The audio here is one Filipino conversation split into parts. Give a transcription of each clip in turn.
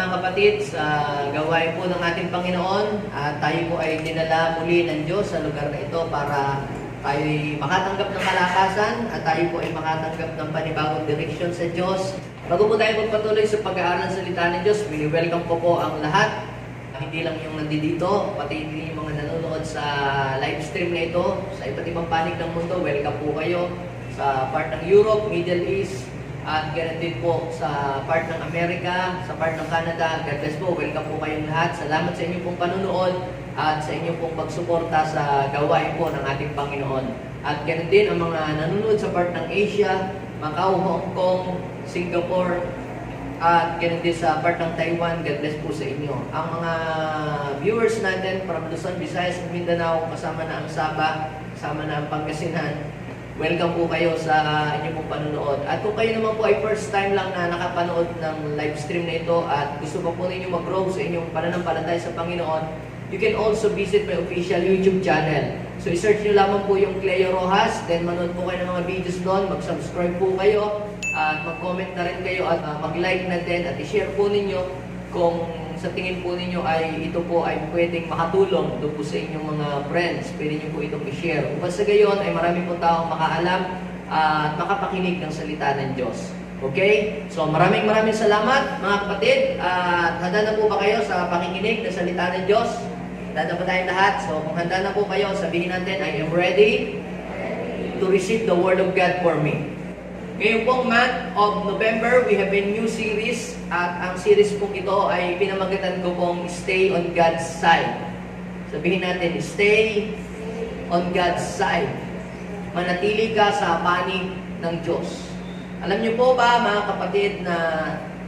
kapatid, sa gawain po ng ating Panginoon, at tayo po ay dinala muli ng Diyos sa lugar na ito para tayo ay makatanggap ng kalakasan at tayo po ay makatanggap ng panibagong direksyon sa Diyos. Bago po tayo magpatuloy sa pag-aaral ng salita ng Diyos, welcome po ang lahat. Hindi lang yung nandito, pati yung mga nanonood sa live stream na ito, sa iba't ibang panig ng mundo, welcome po kayo sa part ng Europe, Middle East, at ganoon din po sa part ng Amerika, sa part ng Canada. God bless po, welcome po kayong lahat. Salamat sa inyong pong panunood at sa inyong pong pagsuporta sa gawain po ng ating Panginoon. At ganoon din ang mga nanonood sa part ng Asia, Macau, Hong Kong, Singapore, at ganoon din sa part ng Taiwan. God bless po sa inyo. Ang mga viewers natin from Luzon, Visayas, Mindanao, kasama na ang Sabah, kasama na ang Pangasinan, welcome po kayo sa inyong pong panunood. At kung kayo naman po ay first time lang na nakapanood ng live stream na ito at gusto pa po ninyo mag-grow sa inyong pananampalataya sa Panginoon, you can also visit my official YouTube channel. So, i-search nyo lamang po yung Cleo Rojas, then manood po kayo ng mga videos doon, mag-subscribe po kayo, at mag-comment na rin kayo at mag-like na din at i-share po ninyo kung sa tingin po ninyo ay ito po ay pwedeng makatulong doon po sa inyong mga friends. Pwede nyo po itong i-share. Upang sa gayon ay marami pong taong makaalam at makapakinig ng salita ng Diyos. Okay? So maraming salamat mga kapatid. At handa na po ba kayo sa pakikinig ng salita ng Diyos? Handa na po tayong lahat. So kung handa na po kayo, sabihin natin, I am ready to receive the Word of God for me. Ngayong pong month of November, we have a new series at ang series pong ito ay pinamagatan ko pong Stay on God's Side. Sabihin natin, Stay on God's Side. Manatili ka sa panig ng Diyos. Alam niyo po ba mga kapatid na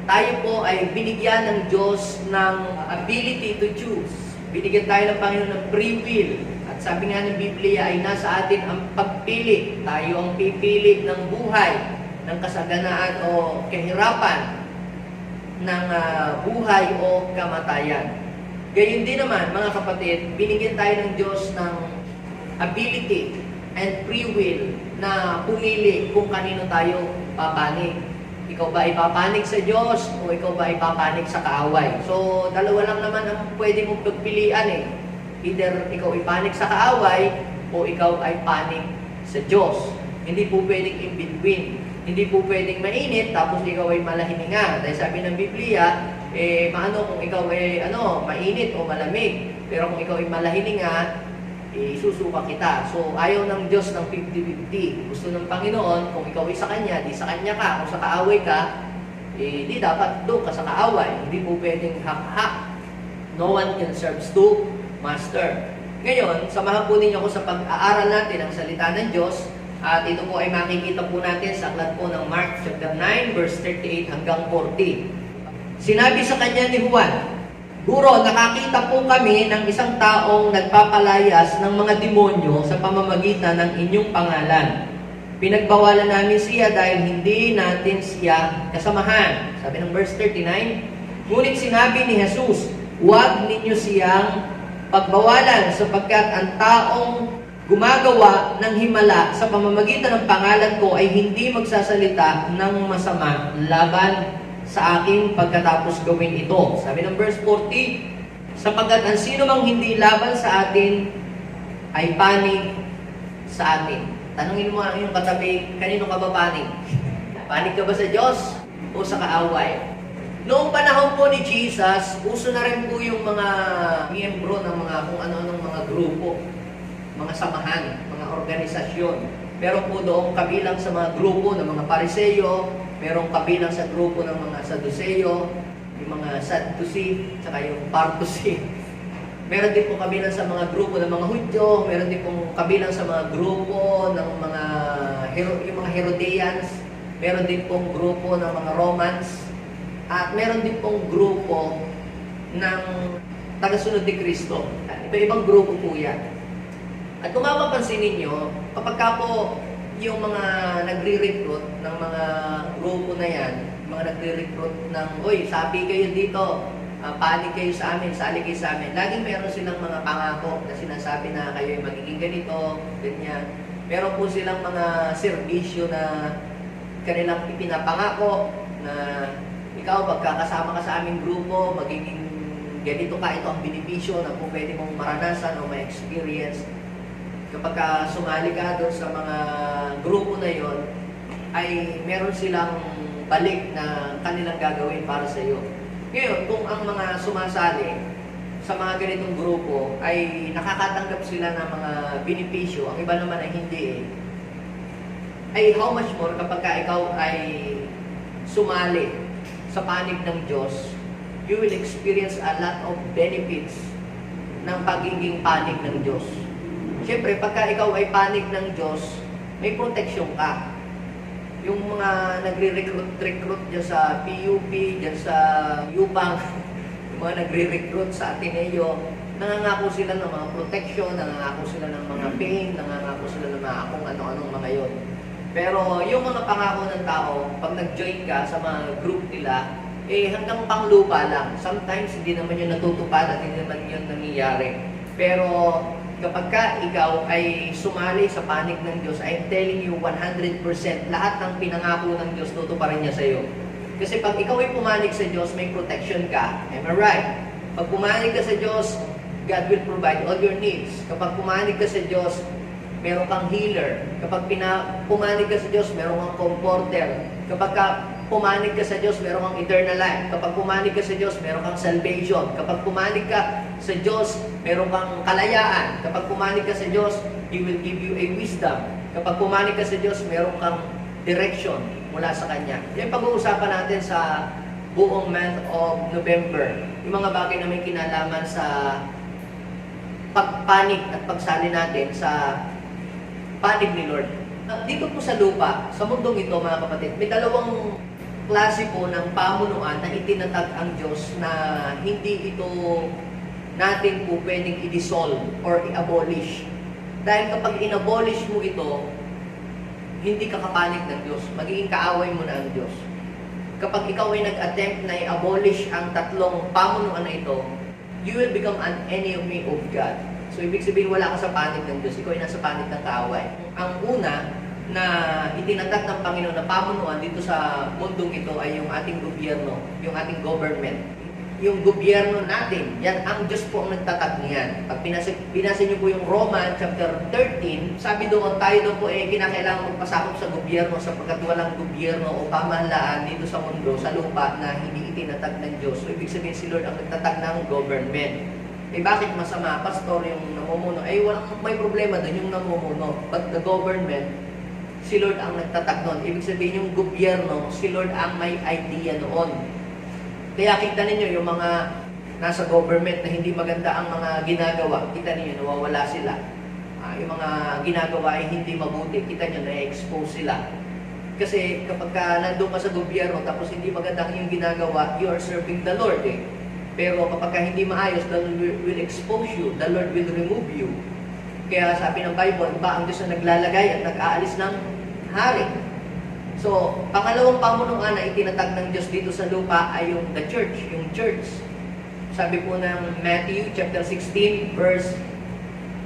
tayo po ay binigyan ng Diyos ng ability to choose. Binigyan tayo ng Panginoon ng free will. At sabi nga ng Biblia ay nasa atin ang pagpili. Tayo ang pipili ng buhay, ng kasaganaan o kahirapan, ng buhay o kamatayan. Gayun din naman, mga kapatid, binigyan tayo ng Diyos ng ability and free will na pumili kung kanino tayo papanig. Ikaw ba ipapanig sa Diyos o ikaw ba ipapanig sa kaaway? So, dalawa lang naman ang pwede mong pagpilian eh. Either ikaw ipanig sa kaaway o ikaw ay panig sa Diyos. Hindi po pwedeng in between. Hindi po pwedeng mainit tapos ikaw ay malahininga. Dahil sabi ng Biblia, maano kung ikaw ay mainit o malamig. Pero kung ikaw ay malahininga, susuka kita. So ayaw ng Diyos ng 50-50. Gusto ng Panginoon, kung ikaw ay sa Kanya, di sa Kanya ka. Kung sa kaaway ka, di dapat doon ka sa kaaway. Hindi po pwedeng hak-hak. No one can serve two master. Ngayon, samahan po ninyo ako sa pag-aaral natin ng salita ng Diyos. At ito po ay makikita po natin sa aklat po ng Mark chapter 9 verse 38 hanggang 40. Sinabi sa kanya ni Juan, Guro, nakakita po kami ng isang taong nagpapalayas ng mga demonyo sa pamamagitan ng inyong pangalan. Pinagbawalan namin siya dahil hindi natin siya kasamahan. Sabi ng verse 39, ngunit sinabi ni Jesus, huwag ninyo siyang pagbawalan sapagkat ang taong gumagawa ng himala sa pamamagitan ng pangalan ko ay hindi magsasalita ng masama laban sa akin pagkatapos gawin ito. Sabi ng verse 40, sapagkat ang sino mang hindi laban sa atin ay panig sa atin. Tanungin mo ang iyong katabi, kanino ka ba panig? Panig ka ba sa Diyos o sa kaaway? Noong panahon po ni Jesus, uso na rin po yung mga miyembro ng mga kung ano-anong mga grupo, mga samahan, mga organisasyon. Meron po doon kabilang sa mga grupo ng mga Pariseyo, meron kabilang sa grupo ng mga Saduceo, yung mga Sadducee, saka yung Partusi. Meron din po kabilang sa mga grupo ng mga Hudyo, meron din po kabilang sa mga grupo ng mga yung mga Herodians, meron din pong grupo ng mga Romans, at meron din pong grupo ng tagasunod ni Kristo. Iba-ibang grupo po yan. At kung mapapansin ninyo, kapag ka po yung mga nagre-recruit ng mga grupo na yan, mga nagre-recruit ng, oy, sabi kayo dito, panig kayo sa amin, sali kayo sa amin. Laging meron silang mga pangako na sinasabi na kayo ay magiging ganito, ganyan. Meron po silang mga serbisyo na kanilang ipinapangako na ikaw, pagkakasama ka sa aming grupo, magiging ganito ka, ito ang benepisyo na kung pwede mong maranasan o ma-experience. Kapag sumali ka doon sa mga grupo na yon, ay meron silang balik na kanilang gagawin para sa iyo. Ngayon, kung ang mga sumasali sa mga ganitong grupo ay nakakatanggap sila ng mga benepisyo, ang iba naman ay hindi ay how much more kapag ikaw ay sumali sa panig ng Diyos, you will experience a lot of benefits ng pagiging panig ng Diyos. Siyempre, pagka ikaw ay panig ng Diyos, may proteksyon ka. Yung mga nagre-recruit dyan sa PUP, dyan sa UPANG, yung mga nagre-recruit sa Ateneo, nangangako sila ng mga protection, nangangako sila ng mga pain, nangangako sila ng mga kung ano-anong mga yon. Pero yung mga pangako ng tao, pag nag-join ka sa mga group nila, hanggang panglupa lang. Sometimes hindi naman yun natutupad at hindi naman yun nangyayari. Pero kapag ikaw ay sumali sa panig ng Diyos, I'm telling you 100%, lahat ng pinangako ng Diyos tutuparin niya sa iyo. Kasi pag ikaw ay pumanig sa Diyos, may protection ka. Am I right? Pag pumanig ka sa Diyos, God will provide all your needs. Kapag pumanig ka sa Diyos, meron kang healer. Kapag pumanig ka sa Diyos, meron kang comforter. Kapag pumanig ka sa Diyos, meron kang eternal life. Kapag pumanig ka sa Diyos, meron kang salvation. Kapag pumanig ka sa Diyos, meron kang kalayaan. Kapag pumanig ka sa Diyos, He will give you a wisdom. Kapag pumanig ka sa Diyos, meron kang direction mula sa Kanya. Yan pag-uusapan natin sa buong month of November. Yung mga bagay na may kinalaman sa pagpanig at pagsali natin sa panig ni Lord. Dito po sa lupa, sa mundong ito mga kapatid, may dalawang klase po ng pamunuan na itinatag ang Diyos na hindi ito natin po pwedeng i-dissolve or i-abolish. Dahil kapag in-abolish mo ito, hindi ka kapanig ng Diyos. Magiging kaaway mo na ang Diyos. Kapag ikaw ay nag-attempt na i-abolish ang tatlong pamunuan na ito, you will become an enemy of God. So, ibig sabihin, wala ka sa panig ng Diyos. Ikaw ay nasa panig ng kaaway. Ang una na itinatag ng Panginoon na pamunuan dito sa mundong ito ay yung ating gobyerno, yung ating government. Yung gobyerno natin, yan ang Diyos po ang nagtatag niyan. Pag binasa niyo po yung Roman chapter 13, sabi doon, tayo doon po kinakailangan magpasakop sa gobyerno sapagkat walang gobyerno o pamahalaan dito sa mundo, sa lupa na hindi itinatag ng Diyos. So, ibig sabihin si Lord ang nagtatag ng government. Bakit masama? Pastor, yung namumuno. Walang may problema doon yung namumuno. But the government, si Lord ang nagtatag noon. Ibig sabihin yung gobyerno, si Lord ang may idea noon. Kaya kita ninyo yung mga nasa government na hindi maganda ang mga ginagawa, kita ninyo, nawawala sila. Yung mga ginagawa ay hindi mabuti, kita nyo, na-expose sila. Kasi kapag nandun ka sa gobyerno tapos hindi maganda yung ginagawa, you are serving the Lord Pero kapag hindi maayos, the Lord will expose you, the Lord will remove you. Kaya sabi ng Bible, ba ang Diyos na naglalagay at nag-aalis ng hari. So, pangalawang pamunuan na itinatag ng Diyos dito sa lupa ay yung the church, yung church. Sabi po ng Matthew chapter 16 verse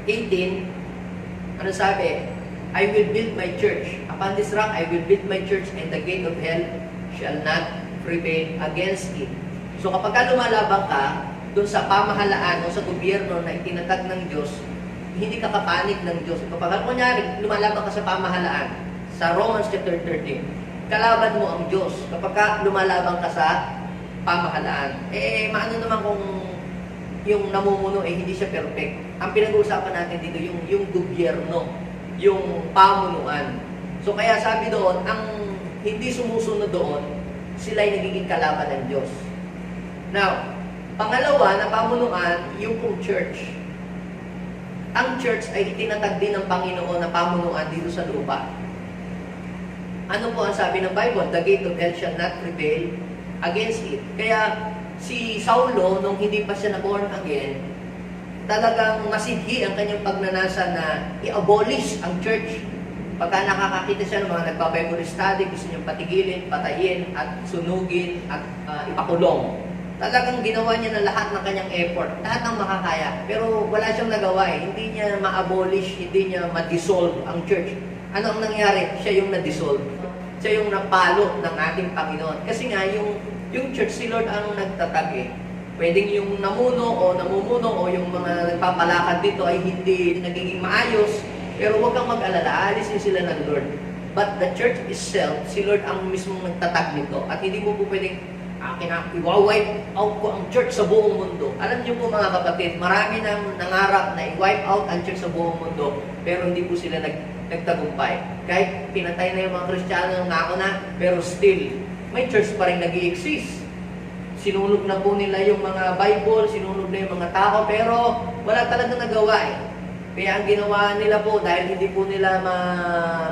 18, ano sabi? I will build my church. Upon this rock, I will build my church and the gate of hell shall not prevail against it. So kapag lumalaban ka doon sa pamahalaan o sa gobyerno na itinatag ng Diyos, hindi ka kapanig ng Diyos. Kapag kunyari, lumalaban ka sa pamahalaan, sa Romans chapter 13, kalaban mo ang Diyos. Kapag lumalaban ka sa pamahalaan, maano naman kung yung namumuno hindi siya perfect. Ang pinag-uusapan natin dito, yung gobyerno, yung pamunuan. So kaya sabi doon, ang hindi sumusunod doon, sila ay nagiging kalaban ng Diyos. Now, pangalawa na pamunuan, yung pong church. Ang church ay itinatag din ng Panginoon na pamunuan dito sa lupa. Ano po ang sabi ng Bible? The gate of hell shall not prevail against it. Kaya si Saulo, nung hindi pa siya na-born again, talagang masidhi ang kanyang pagnanasa na i-abolish ang church. Pagka nakakakita siya ng mga nagpa-Bible study, gusto niyang patigilin, patayin, at sunugin, at ipakulong. Talagang ginawa niya na lahat ng kanyang effort, lahat ng makakaya. Pero wala siyang nagawa Hindi niya ma-abolish, hindi niya ma-dissolve ang church. Ano ang nangyari? Siya yung na-dissolve. Siya yung napalo ng ating Panginoon. Kasi nga, yung Yung church, si Lord ang nagtatag eh. Pwedeng yung namuno o namumuno o yung mga nagpapalakad dito ay hindi nagiging maayos, pero huwag kang mag-alala, alisin sila ng Lord. But the church itself, si Lord ang mismong nagtatag nito. At hindi mo po pwedeng, i-wipe out ko ang church sa buong mundo. Alam niyo po mga kapatid, marami nang nangarap na i-wipe out ang church sa buong mundo, pero hindi po sila nagtagumpay. Kahit pinatay na yung mga Kristiyano ng nauna, pero still, may church pa rin nag-i-exist. Sinunog na po nila yung mga Bible, sinunog na yung mga tao, pero wala talagang nagawa eh. Kaya ang ginawa nila po, dahil hindi po nila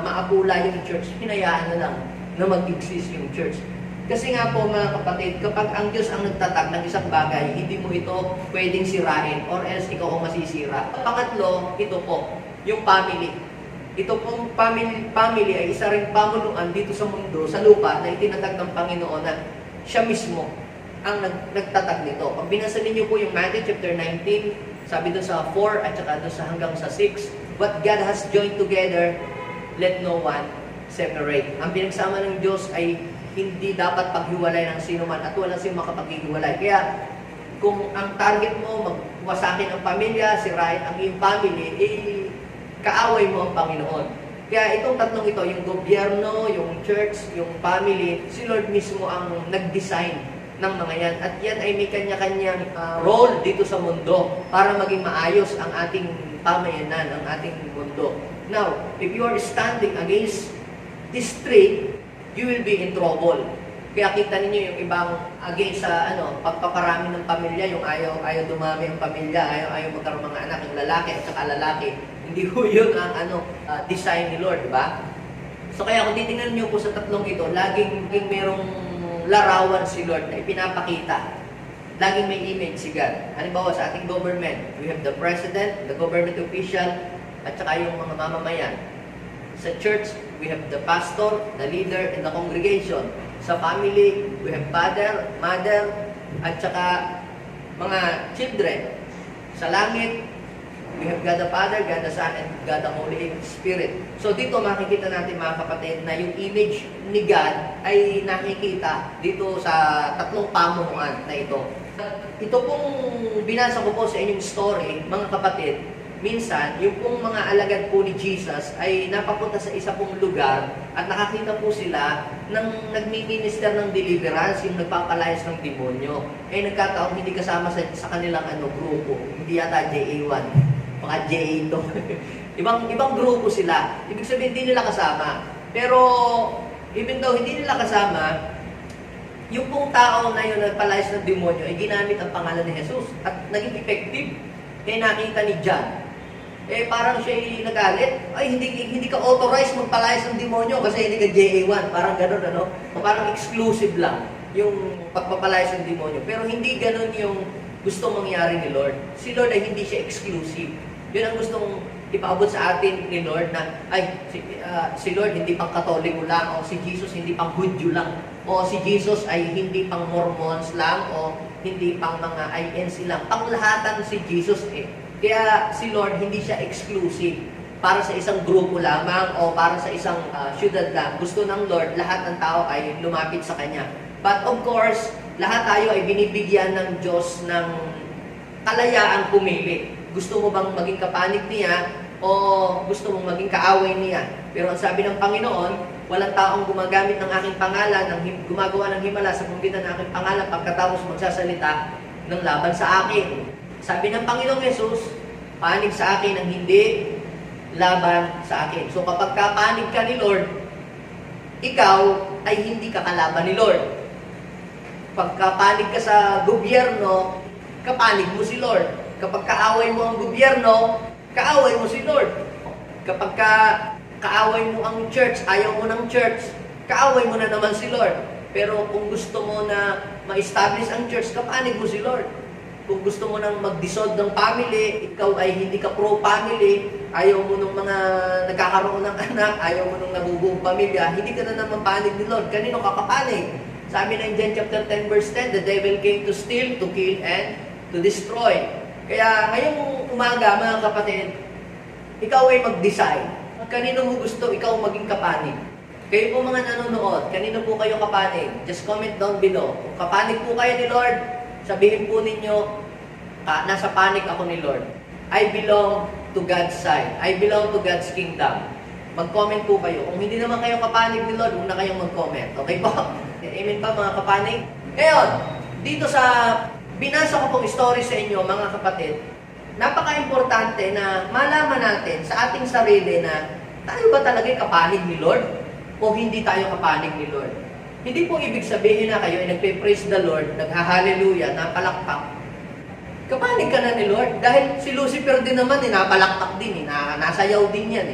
maapula yung church, hinayaan na lang na mag-exist yung church. Kasi nga po mga kapatid, kapag ang Diyos ang nagtatag ng isang bagay, hindi mo ito pwedeng sirain or else ikaw ang masisira. Pangatlo, ito po, yung family. Ito pong family ay isa ring pamuluan dito sa mundo, sa lupa, na itinatag ng Panginoon na siya mismo ang nagtatag nito. Pag binasa ninyo po yung Matthew chapter 19, sabi doon sa 4 at saka doon sa hanggang sa 6, what God has joined together, let no one separate. Ang pinagsama ng Diyos ay hindi dapat paghiwalay ng sino man at walang sino makapaghiwalay. Kaya kung ang target mo magwasakin ang pamilya, sirain ang iyong family, kaaway mo ang Panginoon. Kaya itong tatlong ito, yung gobyerno, yung church, yung family, si Lord mismo ang nag-design ng mga yan. At yan ay may kanya-kanyang role dito sa mundo para maging maayos ang ating pamayanan, ang ating mundo. Now, if you are standing against this three, you will be in trouble. Kaya kita ninyo yung ibang against sa pagpaparami ng pamilya, yung ayaw dumami ang pamilya, ayaw magkaroon mga anak, yung lalaki at saka lalaki. Hindi ko yun ang design ni Lord, di ba? So kaya kung titingnan niyo po sa tatlong ito, laging merong larawan si Lord na ipinapakita. Laging may image si God. Halimbawa sa ating government, we have the president, the government official, at saka yung mga mamamayan. Sa church, we have the pastor, the leader, and the congregation. Sa family, we have father, mother, at saka mga children. Sa langit, we have God the Father, God the Son, and God the Holy Spirit. So dito makikita natin mga kapatid na yung image ni God ay nakikita dito sa tatlong pamunuan na ito. Ito pong binasa ko po sa inyong story, mga kapatid, minsan, yung pong mga alagad po ni Jesus ay napapunta sa isa pong lugar at nakakita po sila ng nagmi-minister ng deliverance, yung nagpapalayas ng demonyo. Eh nagkataong hindi kasama sa kanilang grupo. Hindi yata JA1, baka JA2. ibang grupo sila. Ibig sabihin, hindi nila kasama. Pero, even though hindi nila kasama, yung pong tao na yun nagpalayas ng demonyo ay ginamit ang pangalan ni Jesus at naging effective. Kaya nakita ni John, parang siya nagalit, ay hindi ka authorized magpalayas ng demonyo kasi hindi ka JA1, parang gano'n parang exclusive lang yung pagpapalayas ng demonyo. Pero hindi gano'n yung gusto mangyari ni Lord. Si Lord ay hindi siya exclusive. Yun ang gustong ipaabot sa atin ni Lord na, si Lord hindi pang Katoliko lang, o si Jesus hindi pang Hudyo lang, o si Jesus ay hindi pang Mormons lang, o hindi pang mga INC lang. Panglahatan si Jesus Kaya si Lord hindi siya exclusive para sa isang grupo lamang o para sa isang syudad lang. Gusto ng Lord, lahat ng tao ay lumapit sa Kanya. But of course, lahat tayo ay binibigyan ng Diyos ng kalayaan pumili. Gusto mo bang maging kapanig niya o gusto mong maging kaaway niya? Pero ang sabi ng Panginoon, walang taong gumagamit ng aking pangalan, gumagawa ng himala sa pamamagitan ng aking pangalan pagkatapos magsasalita ng laban sa akin. Sabi ng Panginoong Yesus, panig sa akin ang hindi laban sa akin. So kapag kapanig ka ni Lord, ikaw ay hindi ka kalaban ni Lord. Pagkapanig ka sa gobyerno, kapanig mo si Lord. Kapag kaaway mo ang gobyerno, kaaway mo si Lord. Kapag kaaway mo ang church, ayaw mo ng church, kaaway mo na naman si Lord. Pero kung gusto mo na ma-establish ang church, kapanig mo si Lord. Kung gusto mo nang mag-dissolve ng family, ikaw ay hindi ka pro-family, ayaw mo nung mga nagkakaroon ng anak, ayaw mo nung nabubuong pamilya, hindi ka na naman panig ni Lord. Kanino kakapanig? Sabi ng John chapter 10 verse 10, the devil came to steal, to kill, and to destroy. Kaya ngayong umaga, mga kapatid, ikaw ay mag-decide. Kanino mo gusto ikaw maging kapanig? Kayo po mga nanonood, kanino po kayo kapanig? Just comment down below. Kung kapanig po kayo ni Lord, sabihin po ninyo, nasa panig ako ni Lord. I belong to God's side. I belong to God's kingdom. Mag-comment po kayo. Kung hindi naman kayo kapanig ni Lord, huwag na kayong mag-comment. Okay po? Amen pa mga kapanig? Ngayon, dito sa binasa ko pong story sa inyo mga kapatid, napaka-importante na malaman natin sa ating sarili na tayo ba talaga kapanig ni Lord o hindi tayo kapanig ni Lord. Hindi po ibig sabihin na kayo ay nagpe-praise the Lord, nagha-hallelujah, napalakpak. Kapanig ka na ni Lord dahil si Lucifer din naman napalakpak din, nasayaw din yan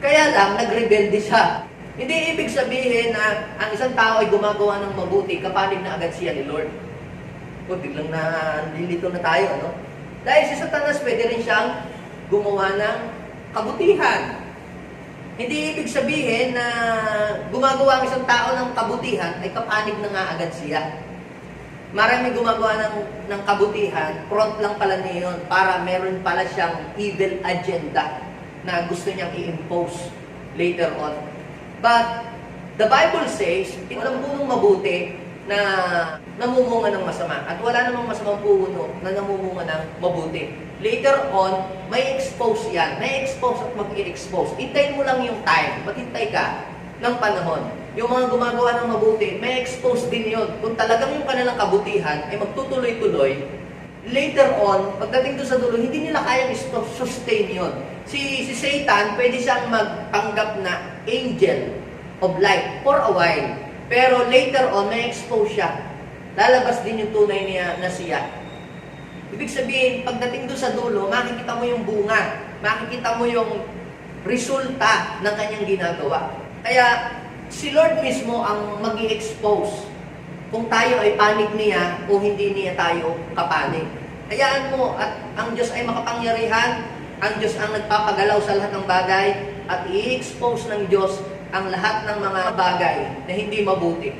Kaya lang, nagrebelde siya. Hindi ibig sabihin na ang isang tao ay gumagawa ng mabuti, kapanig na agad siya ni Lord. O, biglang nalilito na tayo, ano? Dahil si Satanas, pwede rin siyang gumawa ng kabutihan. Hindi ibig sabihin na gumagawa ang isang tao ng kabutihan, ay kapanig na nga agad siya. Marami gumagawa ng kabutihan, front lang pala niya yun, para meron pala siyang evil agenda na gusto niyang i-impose later on. But the Bible says, walang punong mabuti na namumunga ng masama. At wala namang masamang puno na namumunga ng mabuti. Later on, may expose yan. May expose at mag-i-expose. Hintayin mo lang yung time. Maghintay ka ng panahon. Yung mga gumagawa ng mabuti, may expose din yun. Kung talagang yung kanilang kabutihan ay magtutuloy-tuloy, later on, pagdating doon sa dulo, hindi nila kayang sustain yun. Si Satan, pwede siyang magpanggap na angel of light for a while. Pero later on, may expose siya. Lalabas din yung tunay niya na siya. Ibig sabihin, pagdating doon sa dulo, makikita mo yung bunga. Makikita mo yung resulta ng kanyang ginagawa. Kaya, si Lord mismo ang mag-i-expose kung tayo ay panig niya o hindi niya tayo kapanig. Hayaan mo at ang Diyos ay makapangyarihan, ang Diyos ang nagpapagalaw sa lahat ng bagay at i-expose ng Diyos ang lahat ng mga bagay na hindi mabuti.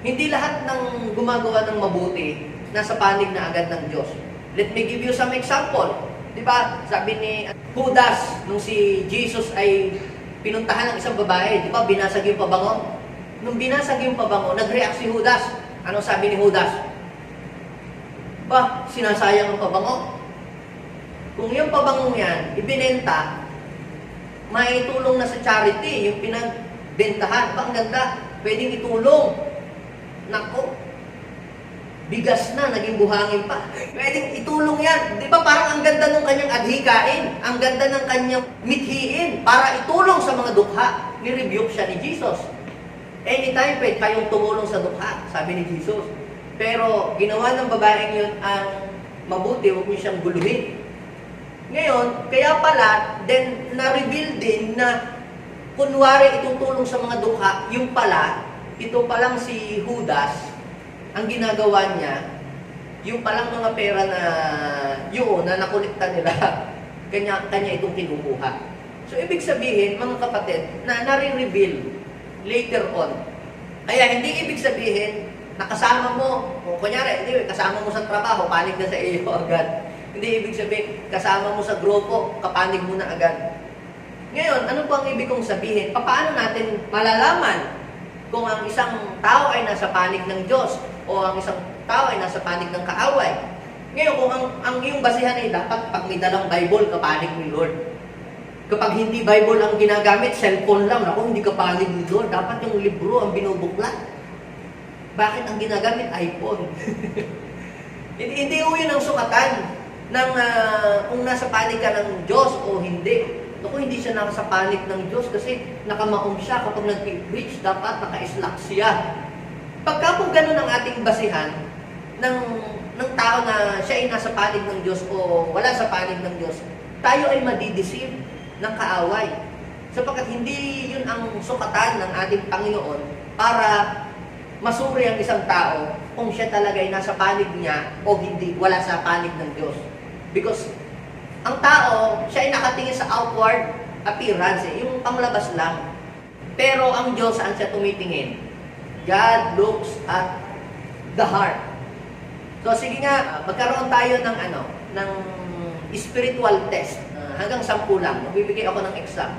Hindi lahat ng gumagawa ng mabuti nasa panig na agad ng Diyos. Let me give you some example. Di ba? Sabi ni Judas, nung si Jesus ay pinuntahan ng isang babae, di ba? Binasag yung pabango. Nung binasag yung pabango, nag-react si Judas. Anong sabi ni Judas? Ba, sinasayang ang pabango. Kung yung pabangong yan, ibinenta, maitulong na sa charity, yung pinagbentahan. Ba, ang ganda, pwedeng itulong. Nako, bigas na, naging buhangin pa. Pwedeng itulong yan. Di ba parang ang ganda ng kanyang adhikain, ang ganda ng kanyang mithiin para itulong sa mga dukha. Ni-rebuke siya ni Jesus. Anytime pwede kayong tumulong sa dukha, sabi ni Jesus. Pero ginawa ng babaeng yun ang mabuti, huwag mo siyang guluhin. Ngayon, kaya pala, then na-reveal din na kunwari itutulong sa mga dukha, yung pala, ito palang si Judas, ang ginagawa niya, yung palang mga pera na yun, na nakulikta nila, kanya itong kinukuha. So, ibig sabihin, mga kapatid, na nare-reveal later on. Kaya hindi ibig sabihin, nakasama mo, o kunyari, hindi, kasama mo sa trabaho, panig na sa iyo agad. Hindi ibig sabihin, kasama mo sa grupo, kapanig mo na agad. Ngayon, ano po ang ibig kong sabihin? Paano natin malalaman kung ang isang tao ay nasa panig ng Diyos o ang isang tao ay nasa panig ng kaaway? Ngayon, kung ang iyong basihan ay dapat pag may dalang Bible, kapanig ni Lord. Kapag hindi Bible ang ginagamit, cellphone lang, ako hindi kapanig ni Lord. Dapat yung libro ang binubuklat. Bakit ang ginagamit? iPhone. Hindi ko yun ang sukatan ng kung nasa panig ka ng Diyos o hindi. Naku, hindi siya nasa panig ng Diyos kasi nakamaong siya kapag nag-preach, dapat naka-islak siya. Pagka po ganun ang ating basihan ng tao na siya ay nasa panig ng Diyos o wala sa panig ng Diyos, tayo ay madideceive ng kaaway. Sapagkat hindi yun ang sukatan ng ating Panginoon para masuri ang isang tao kung siya talaga ay nasa panig niya o hindi, wala sa panig ng Diyos. Because ang tao, siya ay nakatingin sa outward appearance, yung panglabas lang. Pero ang Diyos, saan siya tumitingin? God looks at the heart. So sige nga, magkaroon tayo ng spiritual test. Hanggang 10 lang, magbibigay ako ng exam.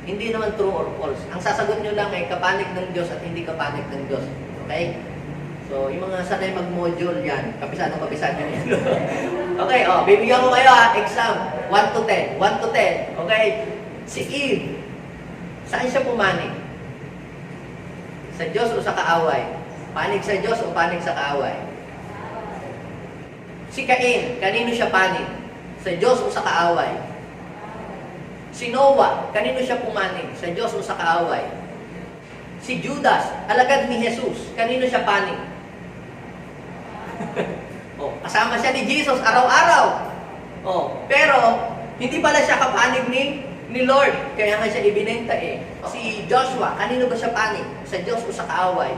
Hindi naman true or false. Ang sasagot nyo lang ay kapanig ng Diyos at hindi kapanig ng Diyos. Okay? So, yung mga sanay mag-module yan, kapisadong kapisado yan. Okay, bibigyan ko kayo exam. 1 to 10. 1 to 10. Okay? Si Eve, saan siya pumanig? Sa Diyos o sa kaaway? Panig sa Diyos o panig sa kaaway? Si Cain, kanino siya panig? Sa Diyos o sa kaaway? Si Noah, kanino siya pumanig? Sa Diyos o sa kaaway? Si Judas, alagad ni Jesus, kanino siya panig? Kasama siya ni Jesus araw-araw. Pero, hindi pala siya kapanig ni Lord. Kaya nga siya ibinenta eh. Si Joshua, kanino ba siya panig? Sa Diyos o sa kaaway?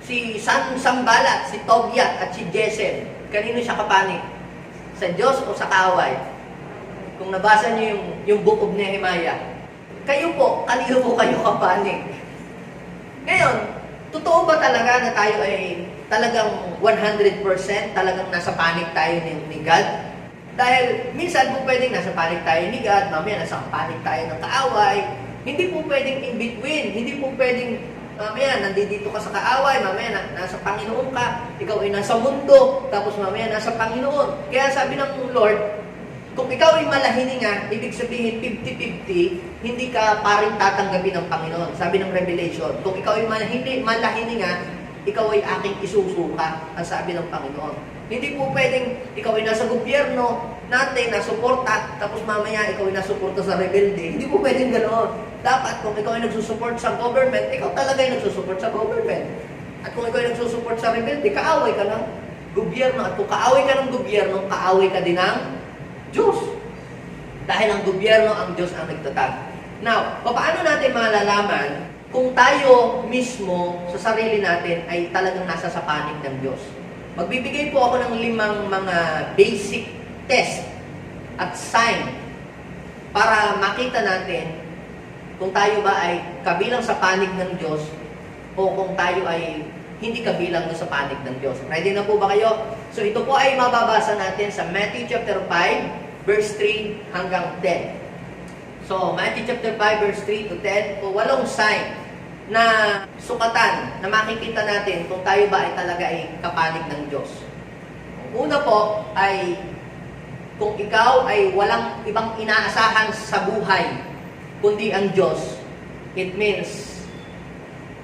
Si Sanballat, si Tobiat at si Gesem, kanino siya kapanig? Sa Diyos o sa kaaway? Kung nabasa niyo yung Book of Nehemiah, kayo po, kanino po kayo kapanig? Ngayon, totoo ba talaga na tayo ay talagang 100% talagang nasa panig tayo ni God? Dahil minsan po pwedeng nasa panig tayo ni God, mamaya nasa panig tayo ng kaaway. Hindi po pwedeng in between. Hindi po pwedeng mamaya nandito ka sa kaaway, mamaya nasa Panginoon ka, ikaw ay nasa mundo, tapos mamaya nasa Panginoon. Kaya sabi ng Lord, kung ikaw ay malahininga, ibig sabihin 50-50, hindi ka paring tatanggapin ng Panginoon. Sabi ng Revelation, kung ikaw ay malahininga, ikaw ay aking isusuka, ang sabi ng Panginoon. Hindi po pwedeng ikaw ay nasa gobyerno natin, nasuporta, tapos mamaya ikaw ay nasuporta sa rebelde. Hindi po pwedeng ganoon. Dapat kung ikaw ay nagsusupport sa government, ikaw talaga ay nagsusupport sa government. At kung ikaw ay nagsusupport sa rebelde, kaaway ka ng gobyerno. At kung kaaway ka ng gobyerno, kaaway ka din ng Diyos. Dahil ang gobyerno, ang Diyos ang nagtatag. Now, paano natin malalaman kung tayo mismo sa sarili natin ay talagang nasa sa panig ng Diyos? Magbibigay po ako ng 5 mga basic test at sign para makita natin kung tayo ba ay kabilang sa panig ng Diyos o kung tayo ay hindi kabilang sa panig ng Diyos. Ready na po ba kayo? So ito po ay mababasa natin sa Matthew chapter 5, verse 3 hanggang 10. So Matthew chapter 5, verse 3 to 10, o 8 sign na sukatan na makikita natin kung tayo ba ay talaga ay kapanig ng Diyos. Una po ay kung ikaw ay walang ibang inaasahan sa buhay kundi ang Diyos, it means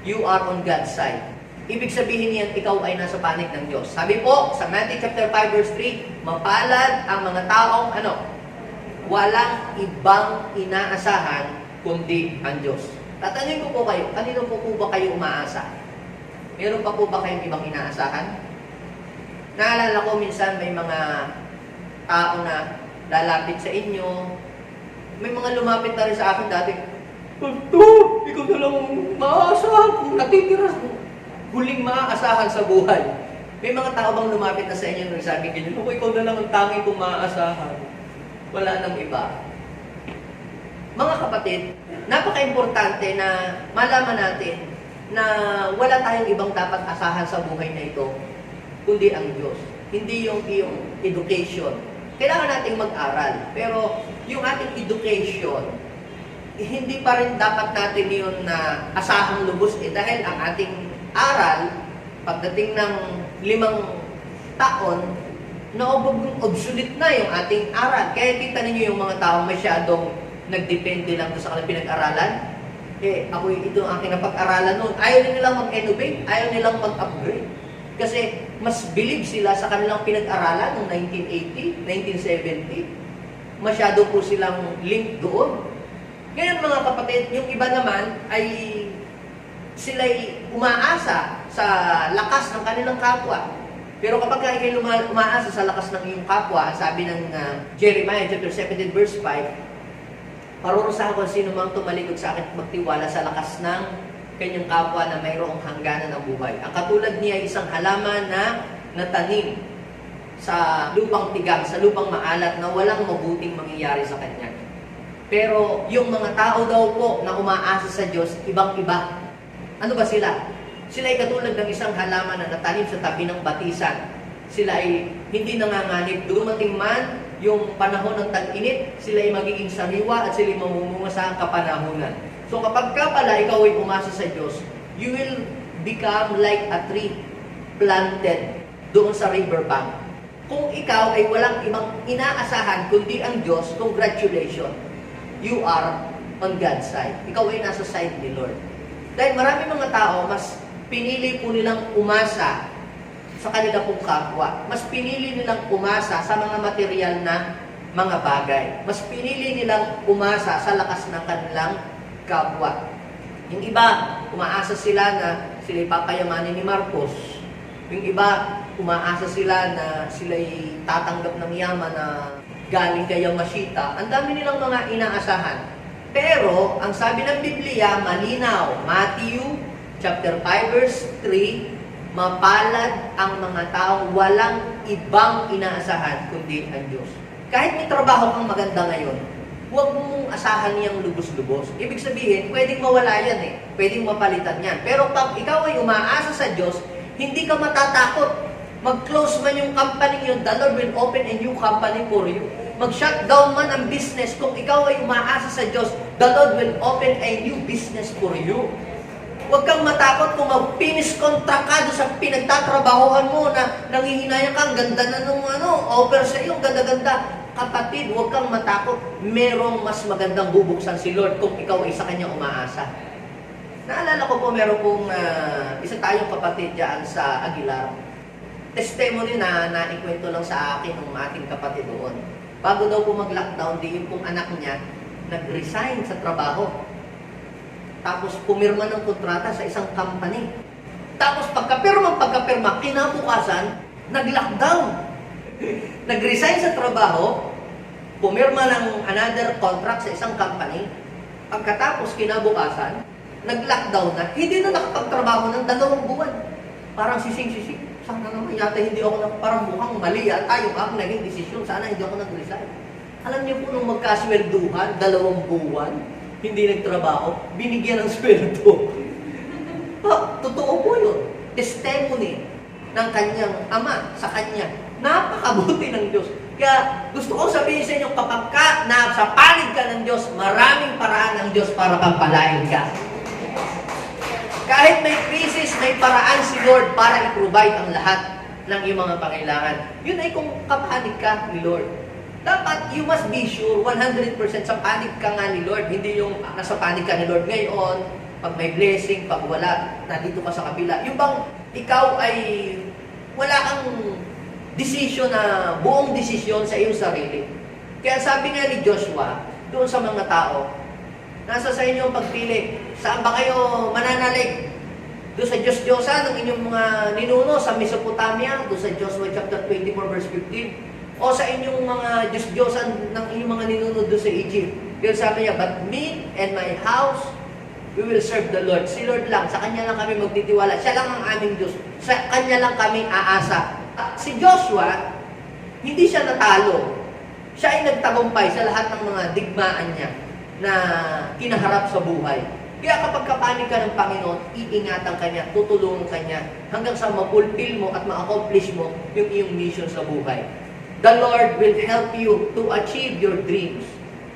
you are on God's side. Ibig sabihin niyan, ikaw ay nasa panig ng Diyos. Sabi po sa Matthew chapter 5 verse 3, mapalad ang mga taong walang ibang inaasahan kundi ang Diyos. Tatanungin ko po kayo, kanino po ba kayo umaasa? Meron pa po ba kayong ibang inaasahan? Naalala ko minsan may mga tao na lalapit sa inyo. May mga lumapit na rin sa akin dati, Pastor, ikaw na lang maaasahan kung natitira. Huling maaasahan sa buhay. May mga tao bang lumapit na sa inyo na sabi ganyan, ikaw na lang ang tangi kong maaasahan. Wala nang iba. Mga kapatid, napaka-importante na malaman natin na wala tayong ibang dapat asahan sa buhay na ito, kundi ang Diyos. Hindi yung education. Kailangan nating mag-aral. Pero yung ating education, hindi pa rin dapat natin yun na asahang lubos dahil ang ating aral, pagdating ng 5 taon, obsolete na yung ating aral. Kaya kita ninyo yung mga tao masyadong nagdepende lang sa kanilang pinag-aralan. Ito ang aking napag-aralan noon. Ayaw nilang mag-innovate, ayaw nilang mag-upgrade. Kasi mas believe sila sa kanilang pinag-aralan noong 1980, 1970. Masyado po silang link doon. Ngayon mga kapatid, yung iba naman ay sila'y umaasa sa lakas ng kanilang kapwa. Pero kapag kayo umaasa sa lakas ng iyong kapwa, sabi ng Jeremiah chapter 17 verse 5, parurusahan ko sino mang tumalikod sa akin at magtiwala sa lakas ng kanyang kapwa na mayroong hangganan ng buhay. Ang katulad niya ay isang halaman na natanim sa lupang tigang, sa lupang maalat na walang mabuting mangyayari sa kanya. Pero yung mga tao daw po na umaasa sa Diyos, ibang-iba. Ano ba sila? Sila ay katulad ng isang halaman na natanim sa tabi ng batisan. Sila ay hindi nanganganib. Dumating man yung panahon ng tag-init, sila ay magiging sariwa at sila ay mamumunga sa kapanahunan. So kapag ka pala ikaw ay umasa sa Diyos, you will become like a tree planted doon sa riverbank. Kung ikaw ay walang ibang inaasahan kundi ang Diyos, congratulations, you are on God's side. Ikaw ay nasa side ni Lord. Dahil marami mga tao, mas pinili po nilang umasa sa kanila pong kapwa. Mas pinili nilang umasa sa mga material na mga bagay. Mas pinili nilang umasa sa lakas ng kanilang kapwa. Yung iba, umaasa sila na sila papayamanin ni Marcos. Yung iba, umaasa sila na sila'y tatanggap ng yaman na galing kay Yamashita. Ang dami nilang mga inaasahan. Pero, ang sabi ng Biblia, malinaw. Matthew chapter 5 verse 3, mapalad ang mga taong walang ibang inaasahan kundi ang Diyos. Kahit may trabaho kang maganda ngayon, huwag mong asahan niyang lubos-lubos. Ibig sabihin, pwedeng mawala yan eh. Pwedeng mapalitan yan. Pero pag ikaw ay umaasa sa Diyos, hindi ka matatakot. Mag-close man yung company yun, the Lord will open a new company for you. Mag-shutdown man ang business, kung ikaw ay umaasa sa Diyos, the Lord will open a new business for you. Huwag kang matakot kung mag-finish contract ka doon sa pinagtatrabahoan mo na nangihinayang ka, ang ganda na nung offer sa iyo, ganda-ganda. Kapatid, huwag kang matakot. Merong mas magandang bubuksan si Lord kung ikaw ay sa Kanya umaasa. Naalala ko po, meron pong isa tayong kapatid dyan sa Aguilar. Testimony na naikwento lang sa akin ng ating kapatid doon. Bago daw po mag-lockdown, di yung pong anak niya nag-resign sa trabaho. Tapos pumirma ng kontrata sa isang company. Tapos pagkapirma, kinabukasan, nag-lockdown. Nag-resign sa trabaho, pumirma ng another contract sa isang company. Pagkatapos kinabukasan, nag-lockdown na, hindi na nakapagtrabaho ng 2 buwan. Parang sising-sising. Sana naman yata hindi ako parang mukhang mali yata yung aking naging desisyon. Sana hindi ako nag-resign. Alam niyo po nung magkaswelduhan, 2 buwan, hindi nagtrabaho, binigyan ng sweldo. Totoo po yun. Testimony ng kanyang ama sa kanya. Napakabuti ng Diyos. Kaya gusto ko sabihin sa inyo, kapag ka nasa panig ka ng Diyos, maraming paraan ng Diyos para pampalain ka. Kahit may crisis, may paraan si Lord para i-provide ang lahat ng iyong mga pangailangan. Yun ay kung kapanig ka ni Lord. Dapat, you must be sure, 100% sa panig ka nga ni Lord. Hindi yung nasa panig ka ni Lord ngayon, pag may blessing, pag wala, nandito ka sa kabila. Yung bang ikaw ay wala kang decision na, buong desisyon sa iyong sarili. Kaya sabi nga ni Joshua, doon sa mga tao, nasa sa inyo ang pagpili. Saan ba kayo mananalig? Doon sa Diyos-Diyosan ng inyong mga ninuno sa Mesopotamia, doon sa Joshua chapter 24 verse 15, o sa inyong mga Diyos-Diyosan ng inyong mga ninunod doon sa Egypt. Pero sabi niya, but me and my house, we will serve the Lord. Si Lord lang, sa Kanya lang kami magtitiwala. Siya lang ang aming Diyos. Sa Kanya lang kami aasa. Si Joshua, hindi siya natalo. Siya ay nagtagumpay sa lahat ng mga digmaan niya na kinaharap sa buhay. Kaya kapag kapanig ka ng Panginoon, iingatan ka niya, tutulungan ka niya, hanggang sa ma-fulfill mo at ma-accomplish mo yung iyong mission sa buhay. The Lord will help you to achieve your dreams,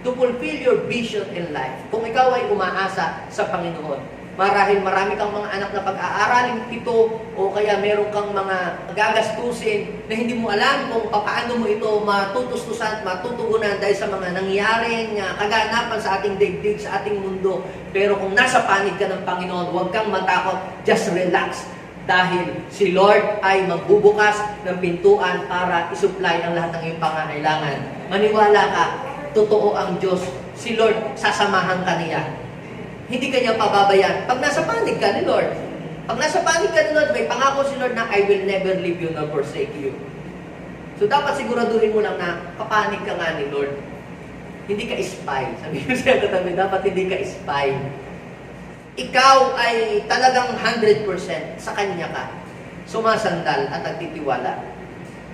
to fulfill your vision in life. Kung ikaw ay umaasa sa Panginoon, marahil marami kang mga anak na pag-aaralin ito, o kaya meron kang mga gagastusin na hindi mo alam kung paano mo ito matutustusan, matutugunan dahil sa mga nangyaring kaganapan sa ating daigdig, sa ating mundo. Pero kung nasa panig ka ng Panginoon, huwag kang matakot, just relax. Dahil si Lord ay magbubukas ng pintuan para isupply ang lahat ng iyong pangangailangan. Maniwala ka, totoo ang Diyos. Si Lord, sasamahan ka niya. Hindi ka niya pababayan. Pag nasa panig ka ni Lord, pag nasa panig ka ni Lord, may pangako si Lord na I will never leave you nor forsake you. So dapat siguraduhin mo lang na kapanig ka nga ni Lord. Hindi ka spy. Sabi ko siya katabi, dapat hindi ka spy. Ikaw ay talagang 100% sa Kanya ka, sumasandal at nagtitiwala.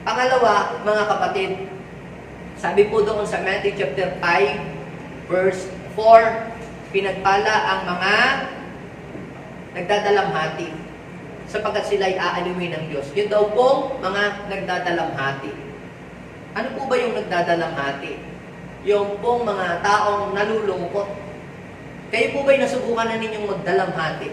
Pangalawa, mga kapatid, sabi po doon sa Matthew chapter 5, verse 4, pinagpala ang mga nagdadalamhati sapagkat sila ay aaliwin ng Diyos. Yun daw pong mga nagdadalamhati. Ano po ba yung nagdadalamhati? Yung pong mga taong nalulungkot. Kayo po ba'y nasubukan na ninyong magdalamhati?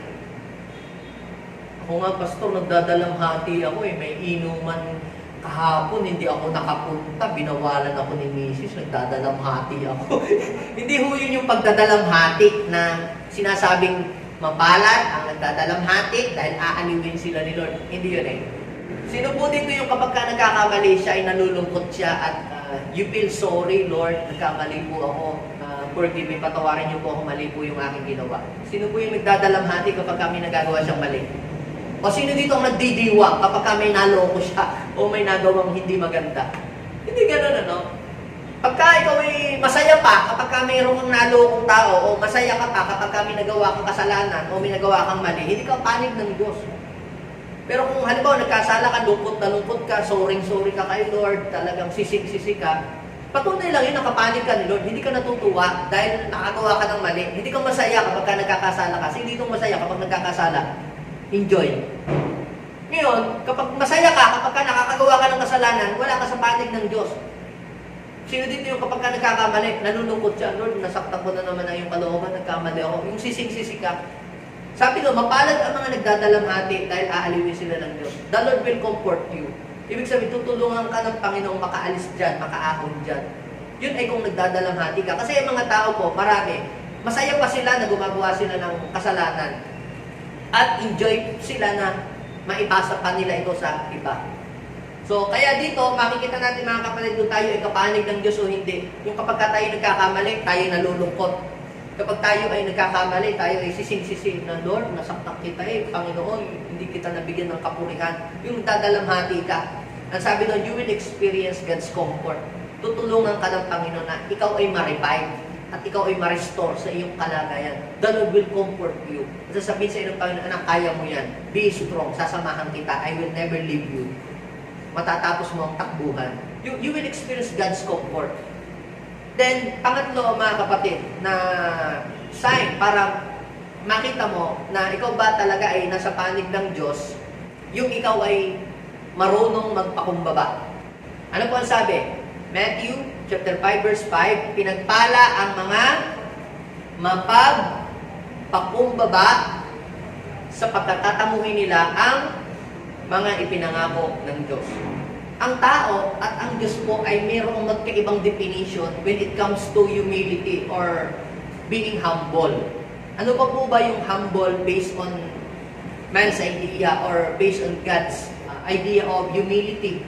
Ako nga, pastor, nagdadalamhati ako eh. May inuman kahapon, hindi ako nakapunta. Binawalan ako ni Mrs. Nagdadalamhati ako. Hindi ho yun yung pagdadalamhati na sinasabing mapalad ang nagdadalamhati dahil aaliwin sila ni Lord. Hindi yun eh. Sino po dito yung kapag ka nagkakamali siya ay nalulungkot siya at you feel sorry, Lord, nagkamali po ako. Forgive me, patawarin niyo po ako, mali po yung aking ginawa. Sino po yung nagdadalamhati kapag kami nagagawa siyang mali? O sino dito ang nagdidiwa kapag kami naloko siya o may nagawang hindi maganda? Hindi ganun, ano? Pagka ikaw ay masaya pa kapag ka mayroong kang nalokong tao o masaya ka pa kapag kami nagawa kang kasalanan o may nagawa kang mali, hindi ka panig ng Diyos. Pero kung halimbawa nagkasala ka, lungkot na lungkot ka, sorry ka kay Lord, talagang sisig-sisig ka, patunay lang yun, nakapanig ka ni Lord, hindi ka natutuwa dahil nakagawa ka ng mali. Hindi ka masaya kapag ka nagkakasala ka. Hindi kang masaya kapag nagkakasala. Enjoy. Ngayon, kapag masaya ka, kapag ka nakakagawa ka ng kasalanan, wala ka sa panig ng Diyos. Sino dito yung kapag ka nagkakamali, nalulungkot siya, Lord, nasaktan ko na naman ang iyong kalooban, nagkamali ako. Yung sisig-sisig ka. Sabi ko, mapalad ang mga nagdadalamhati dahil aaliwin sila ng Diyos. The Lord will comfort you. Ibig sabihin, tutulungan ka ng Panginoong makaalis dyan, makaahon dyan. Yun ay kung nagdadalamhati ka. Kasi yung mga tao po, marami, masaya pa sila na gumagawa sila ng kasalanan. At enjoy sila na maipasa pa nila ito sa iba. So, kaya dito, makikita natin mga kapatid, kung tayo ay kapanig ng Diyos o hindi. Yung kapag tayo nagkakamali, tayo nalulungkot. Kapag tayo ay nagkakamali, tayo ay sising-sising na, Lord, nasaktan kita Panginoon, hindi kita nabigyan ng kapurihan. Yung dadalamhati ka. Ang sabi doon, you will experience God's comfort. Tutulungan ka ng Panginoon na ikaw ay ma-revive at ikaw ay ma-restore sa iyong kalagayan. The Lord will comfort you. Sasabihin sa iyong Panginoon, anak, kaya mo yan. Be strong, sasamahan kita. I will never leave you. Matatapos mo ang takbuhan. You will experience God's comfort. Then, pangatlo, mga kapatid, na sign para makita mo na ikaw ba talaga ay nasa panig ng Diyos, yung ikaw ay marunong magpakumbaba. Ano po ang sabi? Matthew chapter 5 verse 5, pinagpala ang mga mapagpakumbaba sa pagkatatamuhin nila ang mga ipinangako ng Diyos. Ang tao at ang Diyos po ay mayroong magkaibang definition when it comes to humility or being humble. Ano pa po ba yung humble based on man's idea or based on God's idea of humility?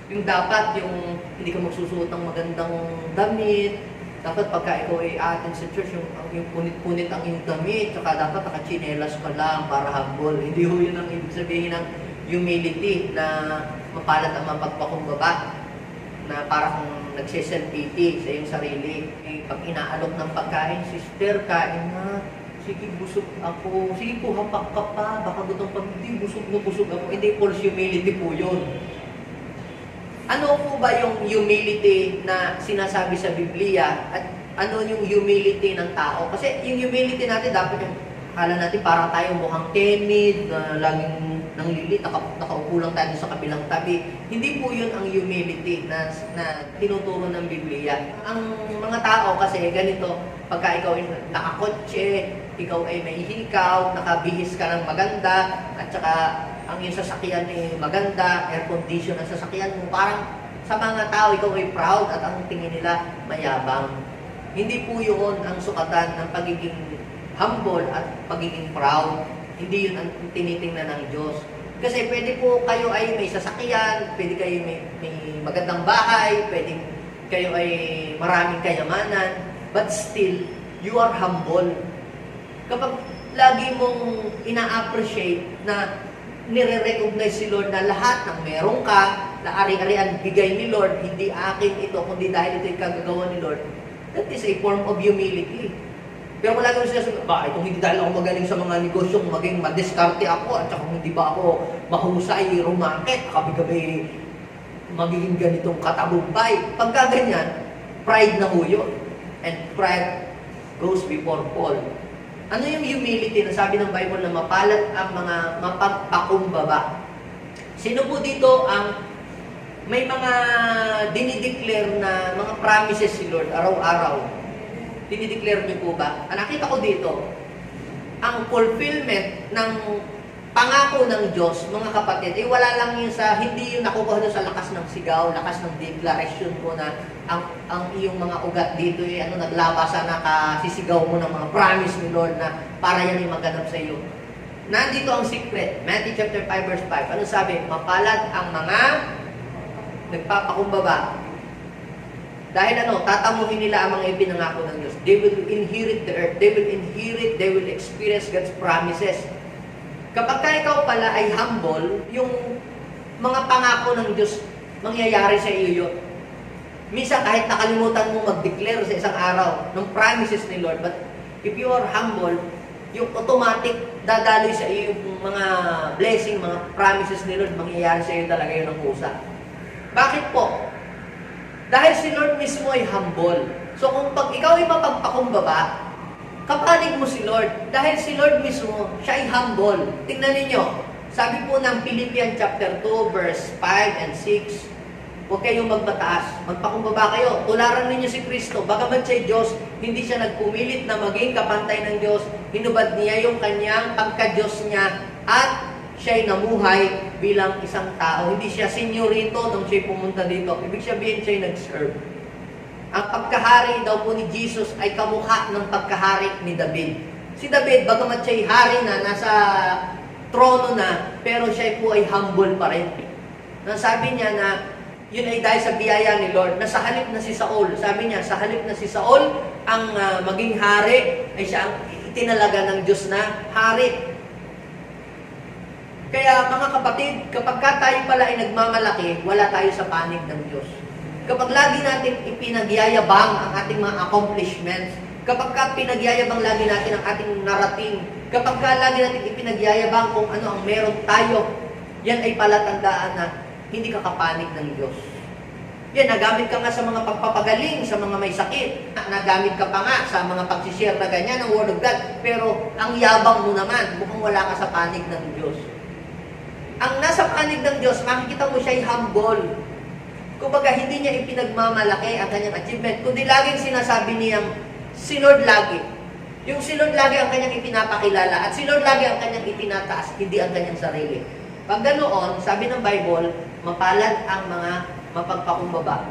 Yung dapat, yung hindi ka magsusuot ng magandang damit, dapat pagka ikaw ay atin sa church, yung punit-punit ang iyong damit, saka dapat nakachinelas ka lang para humble. Hindi ho yun ang ibig sabihin ng humility na mapalad ang mapagpakumbaba na parang nagse-self-pity sa iyong sarili. Pag inaalok ng pagkain, sister, kain na. Sige, busog ako. Sige po, hapak ka pa. Baka gutom pag hindi, busog ako. Hindi, false humility po yun. Ano po ba yung humility na sinasabi sa Biblia at ano yung humility ng tao? Kasi yung humility natin, dapat yung akala natin parang tayo mukhang timid, na laging nanglilit, nakaupo lang tayo sa kabilang tabi. Hindi po yun ang humility na tinuturo ng Biblia. Ang mga tao kasi ganito, pagka ikaw ay nakakotse, ikaw ay may hikaw, nakabihis ka ng maganda, at saka ang iyong sasakyan ay maganda, air condition ang sasakyan mo, parang sa mga tao ikaw ay proud at ang tingin nila mayabang. Hindi po yun ang sukatan ng pagiging humble at pagiging proud. Hindi yun ang tinitingnan ng Diyos. Kasi pwede po kayo ay may sasakyan, pwede kayo may magandang bahay, pwede kayo ay maraming kayamanan, but still, you are humble. Kapag lagi mong ina-appreciate na nire-recognize si Lord na lahat ng meron ka, na ari-arian bigay ni Lord, hindi akin ito, kundi dahil ito yung kagagawa ni Lord, that is a form of humility. Pero kung lagi mo sinasabi, kung hindi dahil ako magaling sa mga negosyong maging madiskarte ako at saka hindi ba ako mahusay, rumakit, gabi-gabi magiging ganitong katagumpay. Pagka ganyan, pride na ho yun. And pride goes before fall. Ano yung humility na sabi ng Bible na mapalad ang mga mapagpakumbaba? Sino po dito ang may mga dinideclare na mga promises si Lord araw-araw. Dinideclare niyo po ba? Nakita ko dito, ang fulfillment ng pangako ng Diyos, mga kapatid, wala lang yun sa, hindi yun nakukuha doon sa lakas ng sigaw, lakas ng declaration mo na ang iyong mga ugat dito, naglabasan na kasisigaw mo ng mga promise ni Lord na para yan ay maganap sa iyo. Nandito ang secret, Matthew chapter 5 verse 5. Ano sabi? Mapalad ang mga nagpapakumbaba. Dahil tatamuhin nila ang mga ipinangako ng Diyos. They will inherit the earth. They will experience God's promises. Kapag ikaw pala ay humble, yung mga pangako ng Diyos, mangyayari sa iyo yun. Minsan kahit nakalimutan mo mag-declare sa isang araw ng promises ni Lord, but if you are humble, yung automatic dadaloy sa iyo yung mga blessing, mga promises ni Lord, mangyayari sa iyo talaga yun ang kusa. Bakit po? Dahil si Lord mismo ay humble. So kung pag ikaw ay mapagpakumbaba, kapanig mo si Lord. Dahil si Lord mismo, siya ay humble. Tingnan ninyo, sabi po ng Philippians chapter 2, verse 5 and 6, huwag kayong magmataas, magpakumbaba kayo. Tularan ninyo si Kristo. Bagamat siya'y Diyos, hindi siya nagpumilit na maging kapantay ng Diyos. Hinubad niya yung kanyang pagka-Diyos niya at siya'y namuhay bilang isang tao. Hindi siya senyorito nung siya'y pumunta dito. Ibig sabihin siya'y nag-serve. Ang pagkahari daw po ni Jesus ay kamukha ng pagkahari ni David. Si David, bagamat siya'y hari na, nasa trono na, pero siya po ay humble pa rin. Sabi niya na, yun ay dahil sa biyaya ni Lord, na sa halip na si Saul, sabi niya, sa halip na si Saul, ang maging hari, ay siya ang itinalaga ng Diyos na hari. Kaya mga kapatid, kapag tayo pala ay nagmamalaki, wala tayo sa panig ng Diyos. Kapag lagi natin ipinagyayabang ang ating mga accomplishments, kapag pinagyayabang lagi natin ang ating narating, kapag lagi natin ipinagyayabang kung ano ang meron tayo, yan ay palatandaan na hindi ka kapanig ng Diyos. Yan, nagamit ka nga sa mga pagpapagaling, sa mga may sakit. Nagamit ka pa nga sa mga pagsishare na ganyan ng Word of God. Pero ang yabang mo naman, mukhang wala ka sa panig ng Diyos. Ang nasa panig ng Diyos, makikita mo siya'y humble. Kumbaga, hindi niya ipinagmamalaki ang kanyang achievement, kundi laging sinasabi niyang, si Lord lagi. Yung si Lord lagi ang kanyang ipinapakilala, at si Lord lagi ang kanyang itinataas, hindi ang kanyang sarili. Pag ganoon, sabi ng Bible, mapalad ang mga mapagpakumbaba.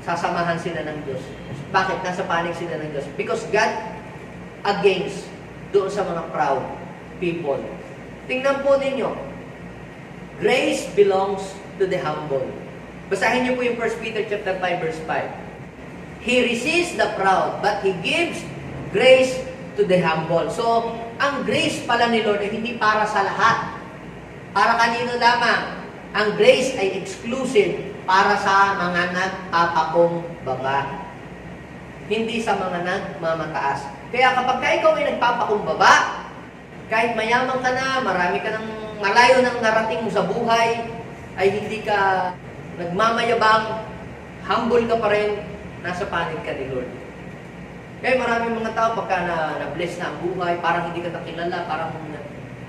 Sasamahan sila ng Diyos. Bakit? Nasa panig sila ng Diyos. Because God against doon sa mga proud people. Tingnan po ninyo, grace belongs to the humble. Basahin niyo po yung 1 Peter chapter 5 verse 5. He resists the proud, but He gives grace to the humble. So, ang grace pala ni Lord ay hindi para sa lahat. Para kanino lamang? Ang grace ay exclusive para sa mga nagpapakumbaba. Hindi sa mga nagmamataas. Kaya kapag ikaw ay nagpapakumbaba, kahit mayaman ka na, marami ka ng malayo ng narating mo sa buhay, ay hindi ka nagmamayabang, humble ka pa rin, nasa panig ka ni Lord. Kaya maraming mga tao pagka na-bless na ang buhay, parang hindi ka nakilala, parang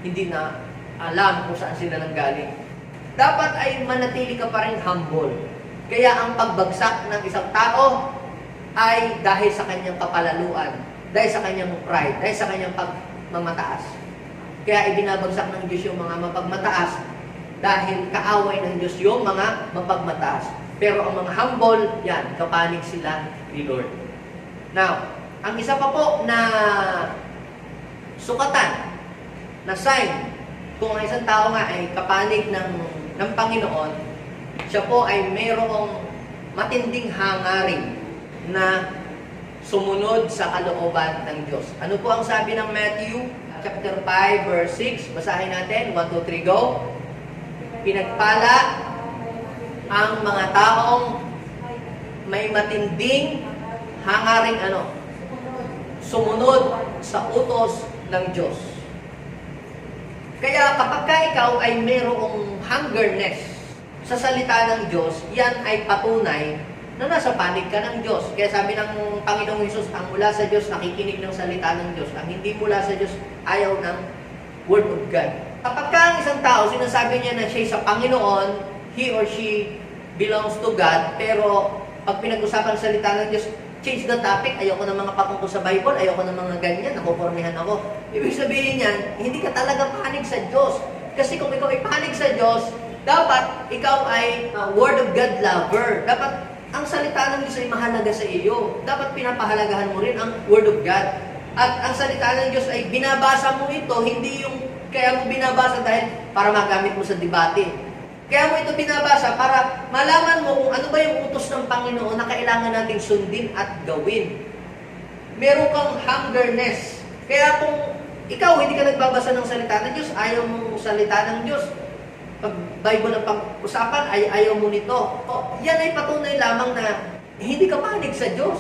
hindi na alam kung saan sila nanggaling. Dapat ay manatili ka pa rin humble. Kaya ang pagbagsak ng isang tao ay dahil sa kanyang kapalaluan, dahil sa kanyang pride, dahil sa kanyang pagmamataas. Kaya ibinabagsak ng Diyos yung mga mapagmataas dahil kaaway ng Diyos yung mga mapagmataas. Pero ang mga humble, yan, kapanig sila ni Lord. Now, ang isa pa po na sukatan, na sign, kung ang isang tao nga ay kapanig ng Panginoon, siya po ay mayroong matinding hangarin na sumunod sa kalooban ng Diyos. Ano po ang sabi ng Matthew chapter 5 verse 6? Basahin natin. 1, 2, 3, go. Pinagpala ang mga taong may matinding hangaring sumunod sa utos ng Diyos. Kaya kapag ikaw ay mayroong hungerness sa salita ng Diyos, yan ay patunay na nasa panig ka ng Diyos. Kaya sabi ng Panginoong Hesus, ang mula sa Diyos nakikinig ng salita ng Diyos. Ang hindi mula sa Diyos ayaw ng Word of God. Kapag ang isang tao, sinasabi niya na siya sa Panginoon, he or she belongs to God, pero pag pinag-usapan ang salita ng Diyos, change the topic, ayoko ng mga patungkol sa Bible, ayoko ng mga ganyan, nakukornihan ako. Ibig sabihin niyan, hindi ka talaga panig sa Diyos. Kasi kung ikaw ay panig sa Diyos, dapat ikaw ay Word of God lover. Dapat ang salita ng Diyos ay mahalaga sa iyo. Dapat pinapahalagahan mo rin ang Word of God. At ang salita ng Diyos ay binabasa mo ito, hindi yung kaya mo binabasa dahil para magamit mo sa debate. Kaya mo ito binabasa para malaman mo kung ano ba yung utos ng Panginoon na kailangan nating sundin at gawin. Meron kang hungerness. Kaya kung ikaw hindi ka nagbabasa ng salita ng Diyos, ayaw mong salita ng Diyos, pag Bible ang pag-usapan, ay ayaw mo nito. Yan ay patunay lamang na hindi ka panig sa Diyos.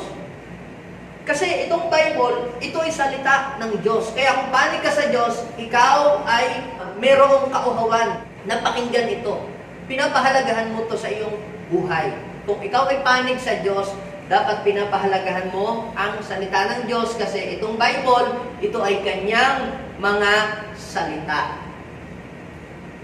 Kasi itong Bible, ito ay salita ng Diyos. Kaya kung panig ka sa Diyos, ikaw ay merong kauhawan na pakinggan ito. Pinapahalagahan mo to sa iyong buhay. Kung ikaw ay panig sa Diyos, dapat pinapahalagahan mo ang salita ng Diyos kasi itong Bible, ito ay kanyang mga salita.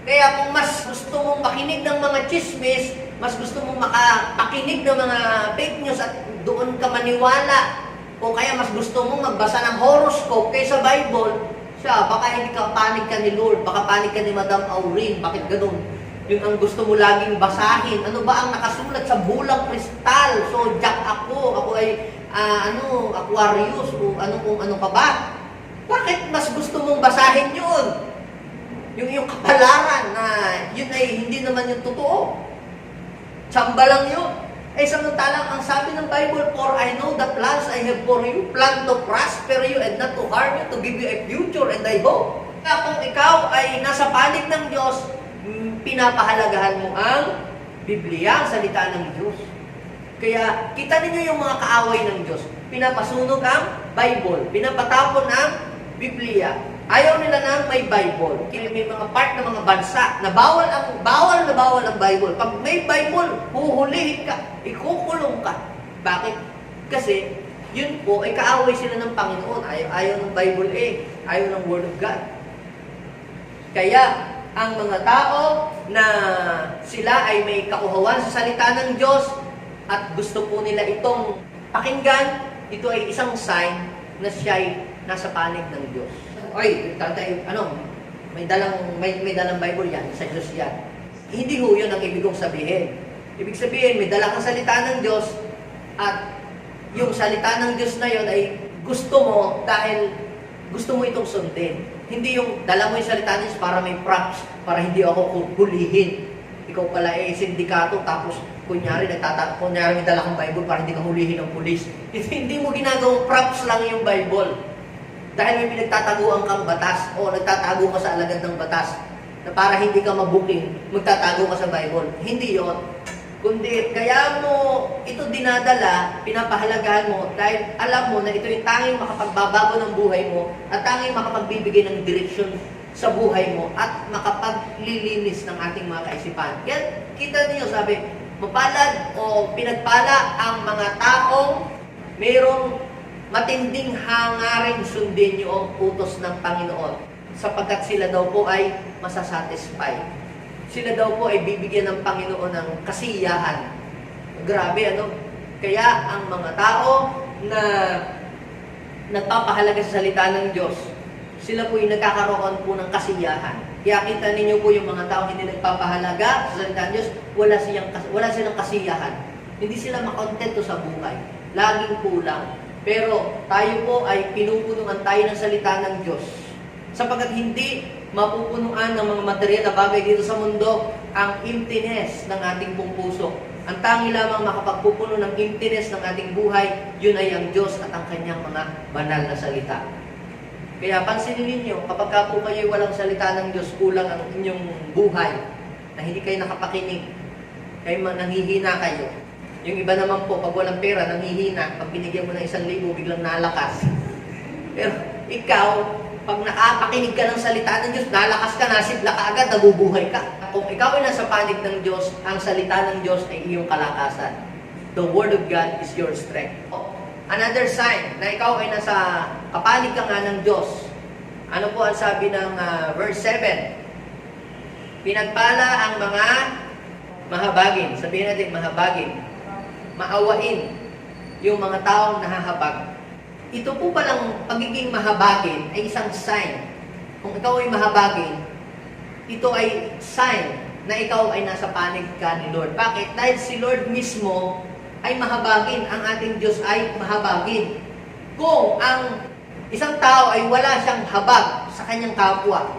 Kaya kung mas gusto mong makinig ng mga chismis, mas gusto mong makapakinig ng mga fake news at doon ka maniwala, o kaya mas gusto mong magbasa ng horoscope kaysa Bible, baka hindi ka panig ka ni Lord, baka panig ka ni Madam Aurin, bakit ganun? Yun ang gusto mo laging basahin. Ano ba ang nakasulat sa bulang kristal? So, Jack ako ay Aquarius, o kung ano pa ba? Bakit mas gusto mong basahin yun? Yung kapalaran na yun ay hindi naman yung totoo. Tsamba lang yun. Samantalang ang sabi ng Bible, for I know the plans I have for you, plan to prosper you and not to harm you, to give you a future and I hope. Kaya kung ikaw ay nasa panig ng Diyos, pinapahalagahan mo ang Biblia, ang salita ng Diyos. Kaya kita ninyo yung mga kaaway ng Diyos. Pinapasunog ang Bible, pinapatapon ang Biblia. Ayaw nila na may Bible. May mga part ng mga bansa na bawal ang Bible. Pag may Bible, huhulihin ka, ikukulong ka. Bakit? Kasi yun po ay kaaway sila ng Panginoon. Ayaw ng Bible ayaw ng Word of God. Kaya ang mga tao na sila ay may kauhawan sa salita ng Diyos at gusto po nila itong pakinggan, ito ay isang sign na siya ay nasa panig ng Diyos. Oy, tatay, may dalang Bible yan, sa Diyos yan. Hindi ho yun ang ibig kong sabihin. Ibig sabihin, may dala kang salita ng Diyos at yung salita ng Diyos na yun ay gusto mo dahil gusto mo itong sundin. Hindi yung dala mo yung salita ng Diyos para may props, para hindi ako hulihin. Ikaw pala sindikato tapos kunyari may dala kang Bible para hindi ka hulihin ng pulis. Hindi mo ginagawang props lang yung Bible. Dahil may pinagtataguan kang batas o nagtatago ka sa alagad ng batas na para hindi ka mabuking, magtatago ka sa Bible. Hindi yon. Kundi, kaya mo ito dinadala, pinapahalagahan mo dahil alam mo na ito yung tanging makapagbabago ng buhay mo at tanging makapagbibigay ng direksyon sa buhay mo at makapaglilinis ng ating mga kaisipan. Kaya kita niyo, sabi, mapalad o pinagpala ang mga taong mayroong matinding hangaring sundin niyo ang utos ng Panginoon sapagkat sila daw po ay masasatisfy. Sila daw po ay bibigyan ng Panginoon ng kasiyahan. Grabe, Kaya ang mga tao na nagpapahalaga sa salita ng Diyos, sila po ay nagkakaroon po ng kasiyahan. Kaya kita ninyo po yung mga tao hindi nagpapahalaga sa salita ng Diyos, wala silang kasiyahan. Hindi sila makontento sa buhay. Laging kulang. Pero tayo po ay pinupunuan tayo ng salita ng Diyos. Sapagkat hindi mapupunuan ng mga material na bagay dito sa mundo ang emptiness ng ating pong puso. Ang tangi lamang makapagpupuno ng emptiness ng ating buhay, yun ay ang Diyos at ang kanyang mga banal na salita. Kaya pansinin ninyo, kapag po kayo walang salita ng Diyos, kulang ang inyong buhay, na hindi kayo nakapakinig, kayo nanghihina kayo. Yung iba naman po, pag walang pera, nanghihina. Pag binigyan mo ng 1,000, biglang nalakas. Pero ikaw, pag nakapakinig ka ng salita ng Diyos, nalakas ka, nasidla ka agad, nabubuhay ka. Kung ikaw ay nasa panig ng Diyos, ang salita ng Diyos ay iyong kalakasan. The Word of God is your strength. Another sign na ikaw ay nasa kapanig ka nga ng Diyos. Ano po ang sabi ng verse 7? Pinagpala ang mga Mahabagin. Sabihin natin, mahabagin. Maawain yung mga taong nahahabag. Ito po palang pagiging mahabagin ay isang sign. Kung ikaw ay mahabagin, ito ay sign na ikaw ay nasa panig ka ni Lord. Bakit? Dahil si Lord mismo ay mahabagin. Ang ating Diyos ay mahabagin. Kung ang isang tao ay wala siyang habag sa kanyang kapwa,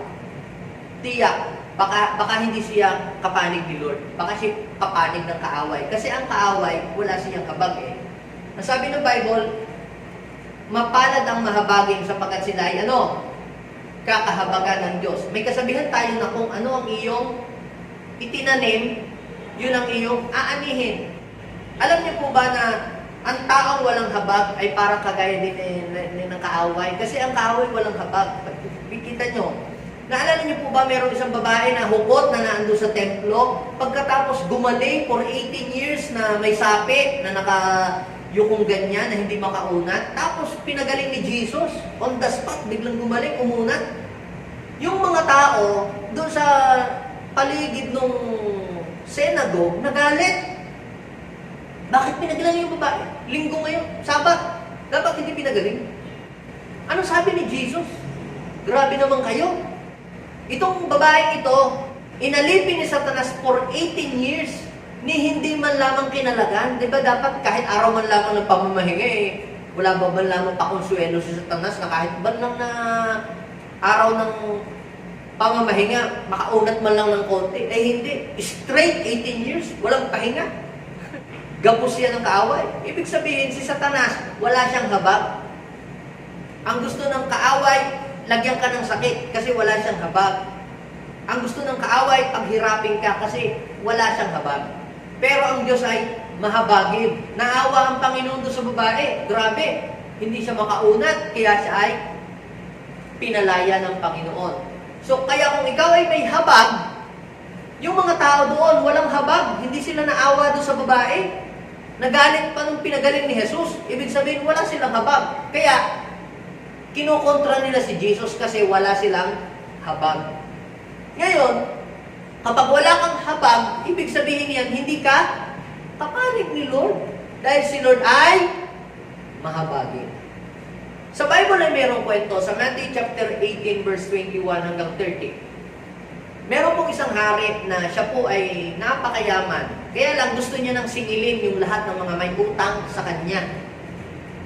tiyak, baka hindi siya kapanig ni Lord. Baka siya kapanig ng kaaway. Kasi ang kaaway, wala siyang habag eh. Nasabi ng Bible, mapalad ang mahabagin sapagkat sila ay kakahabagan ng Diyos. May kasabihan tayo na kung ano ang iyong itinanim, yun ang iyong aanihin. Alam niyo po ba na ang taong walang habag ay parang kagaya din ng kaaway? Kasi ang kaaway walang habag. Kita nyo, naalala niyo po ba mayroong isang babae na hukot na naando sa templo? Pagkatapos gumaling for 18 years na may sapi na nakayukong ganyan na hindi makaunat. Tapos pinagaling ni Jesus. On the spot, biglang gumaling, umunat. Yung mga tao doon sa paligid ng synagogue, nagalit. Bakit pinagaling yung babae? Linggo ngayon, Sabat. Dapat hindi pinagaling. Ano sabi ni Jesus? Grabe naman kayo. Itong babae ito, inalipin ni Satanas for 18 years, ni hindi man lamang kinalagan. Diba dapat kahit araw man lamang ng pamamahinga wala ba man lamang pakonsuelo si Satanas na kahit ba lang na araw ng pamamahinga, makaunat man lang ng konti. Hindi. Straight 18 years, walang pahinga. Gapos siya ng kaaway. Ibig sabihin, si Satanas, wala siyang habag. Ang gusto ng kaaway, lagyan ka ng sakit kasi wala siyang habag. Ang gusto ng kaaway, paghirapin ka kasi wala siyang habag. Pero ang Diyos ay mahabagin. Naawa ang Panginoon doon sa babae. Grabe. Hindi siya makaunat, kaya siya ay pinalaya ng Panginoon. So, kaya kung ikaw ay may habag, yung mga tao doon, walang habag, hindi sila naawa doon sa babae. Nagalit pa nung pinagaling ni Jesus. Ibig sabihin, wala silang habag. Kaya, kinukontra nila si Jesus kasi wala silang habag. Ngayon, kapag wala kang habag, ibig sabihin yan, hindi ka kapanig ni Lord. Dahil si Lord ay mahabagin. Sa Bible ay mayroong kwento, sa Matthew chapter 18 verse 21 hanggang 30. Meron pong isang hari na siya po ay napakayaman. Kaya lang gusto niya nang singilin yung lahat ng mga may utang sa kanya.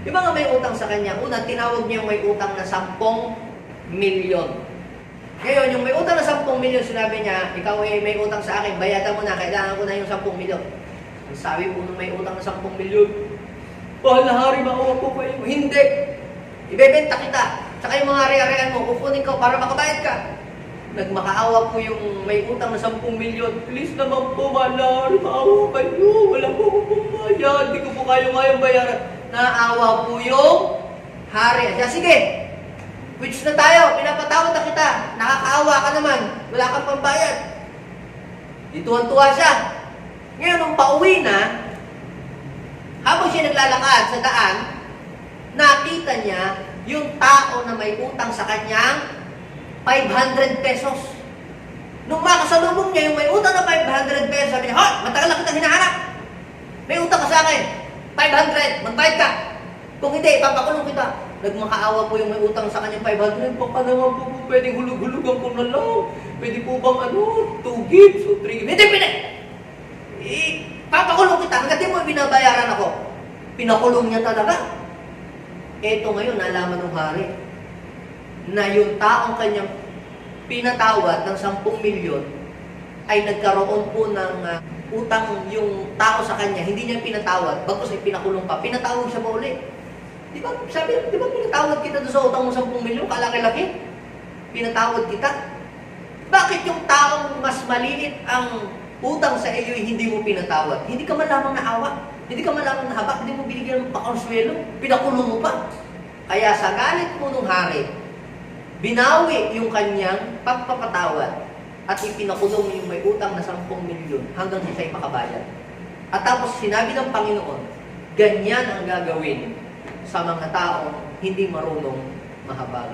Yung mga may utang sa kanya, una, tinawag niya yung may utang na 10 milyon. Ngayon, yung may utang na 10 milyon, sinabi niya, ikaw ay may utang sa akin, bayadan mo na, kailangan ko na yung 10 milyon. Ang sabi po nung may utang na 10 milyon, mahal na hari, maawa po kayo. Hindi. Ibebenta kita. Tsaka yung mga ari-arian mo, kukunin ko para makabayad ka. Nagmakaawa po yung may utang na 10 milyon. Please naman po, mahal na hari, maawa kayo. Wala po ko pumayad. Hindi ko po kayang bayaran. Naawa po yung hari. Siya, sige. Which na tayo. Pinapatawad na kita. Nakakaawa ka naman. Wala kang pambayad. Dituwan-tuwa siya. Ngayon, nung pauwi na, habang siya naglalakad sa daan, nakita niya yung tao na may utang sa kanyang 500 pesos. Nung makasalubong niya yung may utang na 500 pesos, sabi niya, "Ha, matagal na kitang hinahanap. May utang ka sa akin. 500, magbayad ka. Kung hindi, papakulong kita." Nagmakaawa po yung may utang sa kanyang 500. Baka naman po pwedeng hulug-hulugan ko na lang. Pwede po bang 2 gigs o 3 gigs? Hindi. Papakulong kita. Hanggat di mo binabayaran ako. Pinakulong niya talaga. Eto ngayon, nalaman ng hari na yung taong kanyang pinatawad ng 10 milyon ay nagkaroon po ng utang yung tao sa kanya. Hindi niya pinatawad. Bagkus ay pinakulong pa. Pinatawag siya pa ulit. Di ba pinatawad kita doon sa utang mo 10 milyon? Kalaki-laki. Pinatawad kita. Bakit yung taong mas maliit ang utang sa iyo hindi mo pinatawad? Hindi ka man lamang naawa. Hindi ka man lamang nahabak. Hindi mo binigyan ng pakonsuelo. Pinakulong mo pa. Kaya sa galit po ng hari, binawi yung kanyang pagpapatawad at ipinakulong yung may utang na 10 milyon hanggang siya'y makabayad. At tapos sinabi ng Panginoon, ganyan ang gagawin sa mga taong hindi marunong mahabag.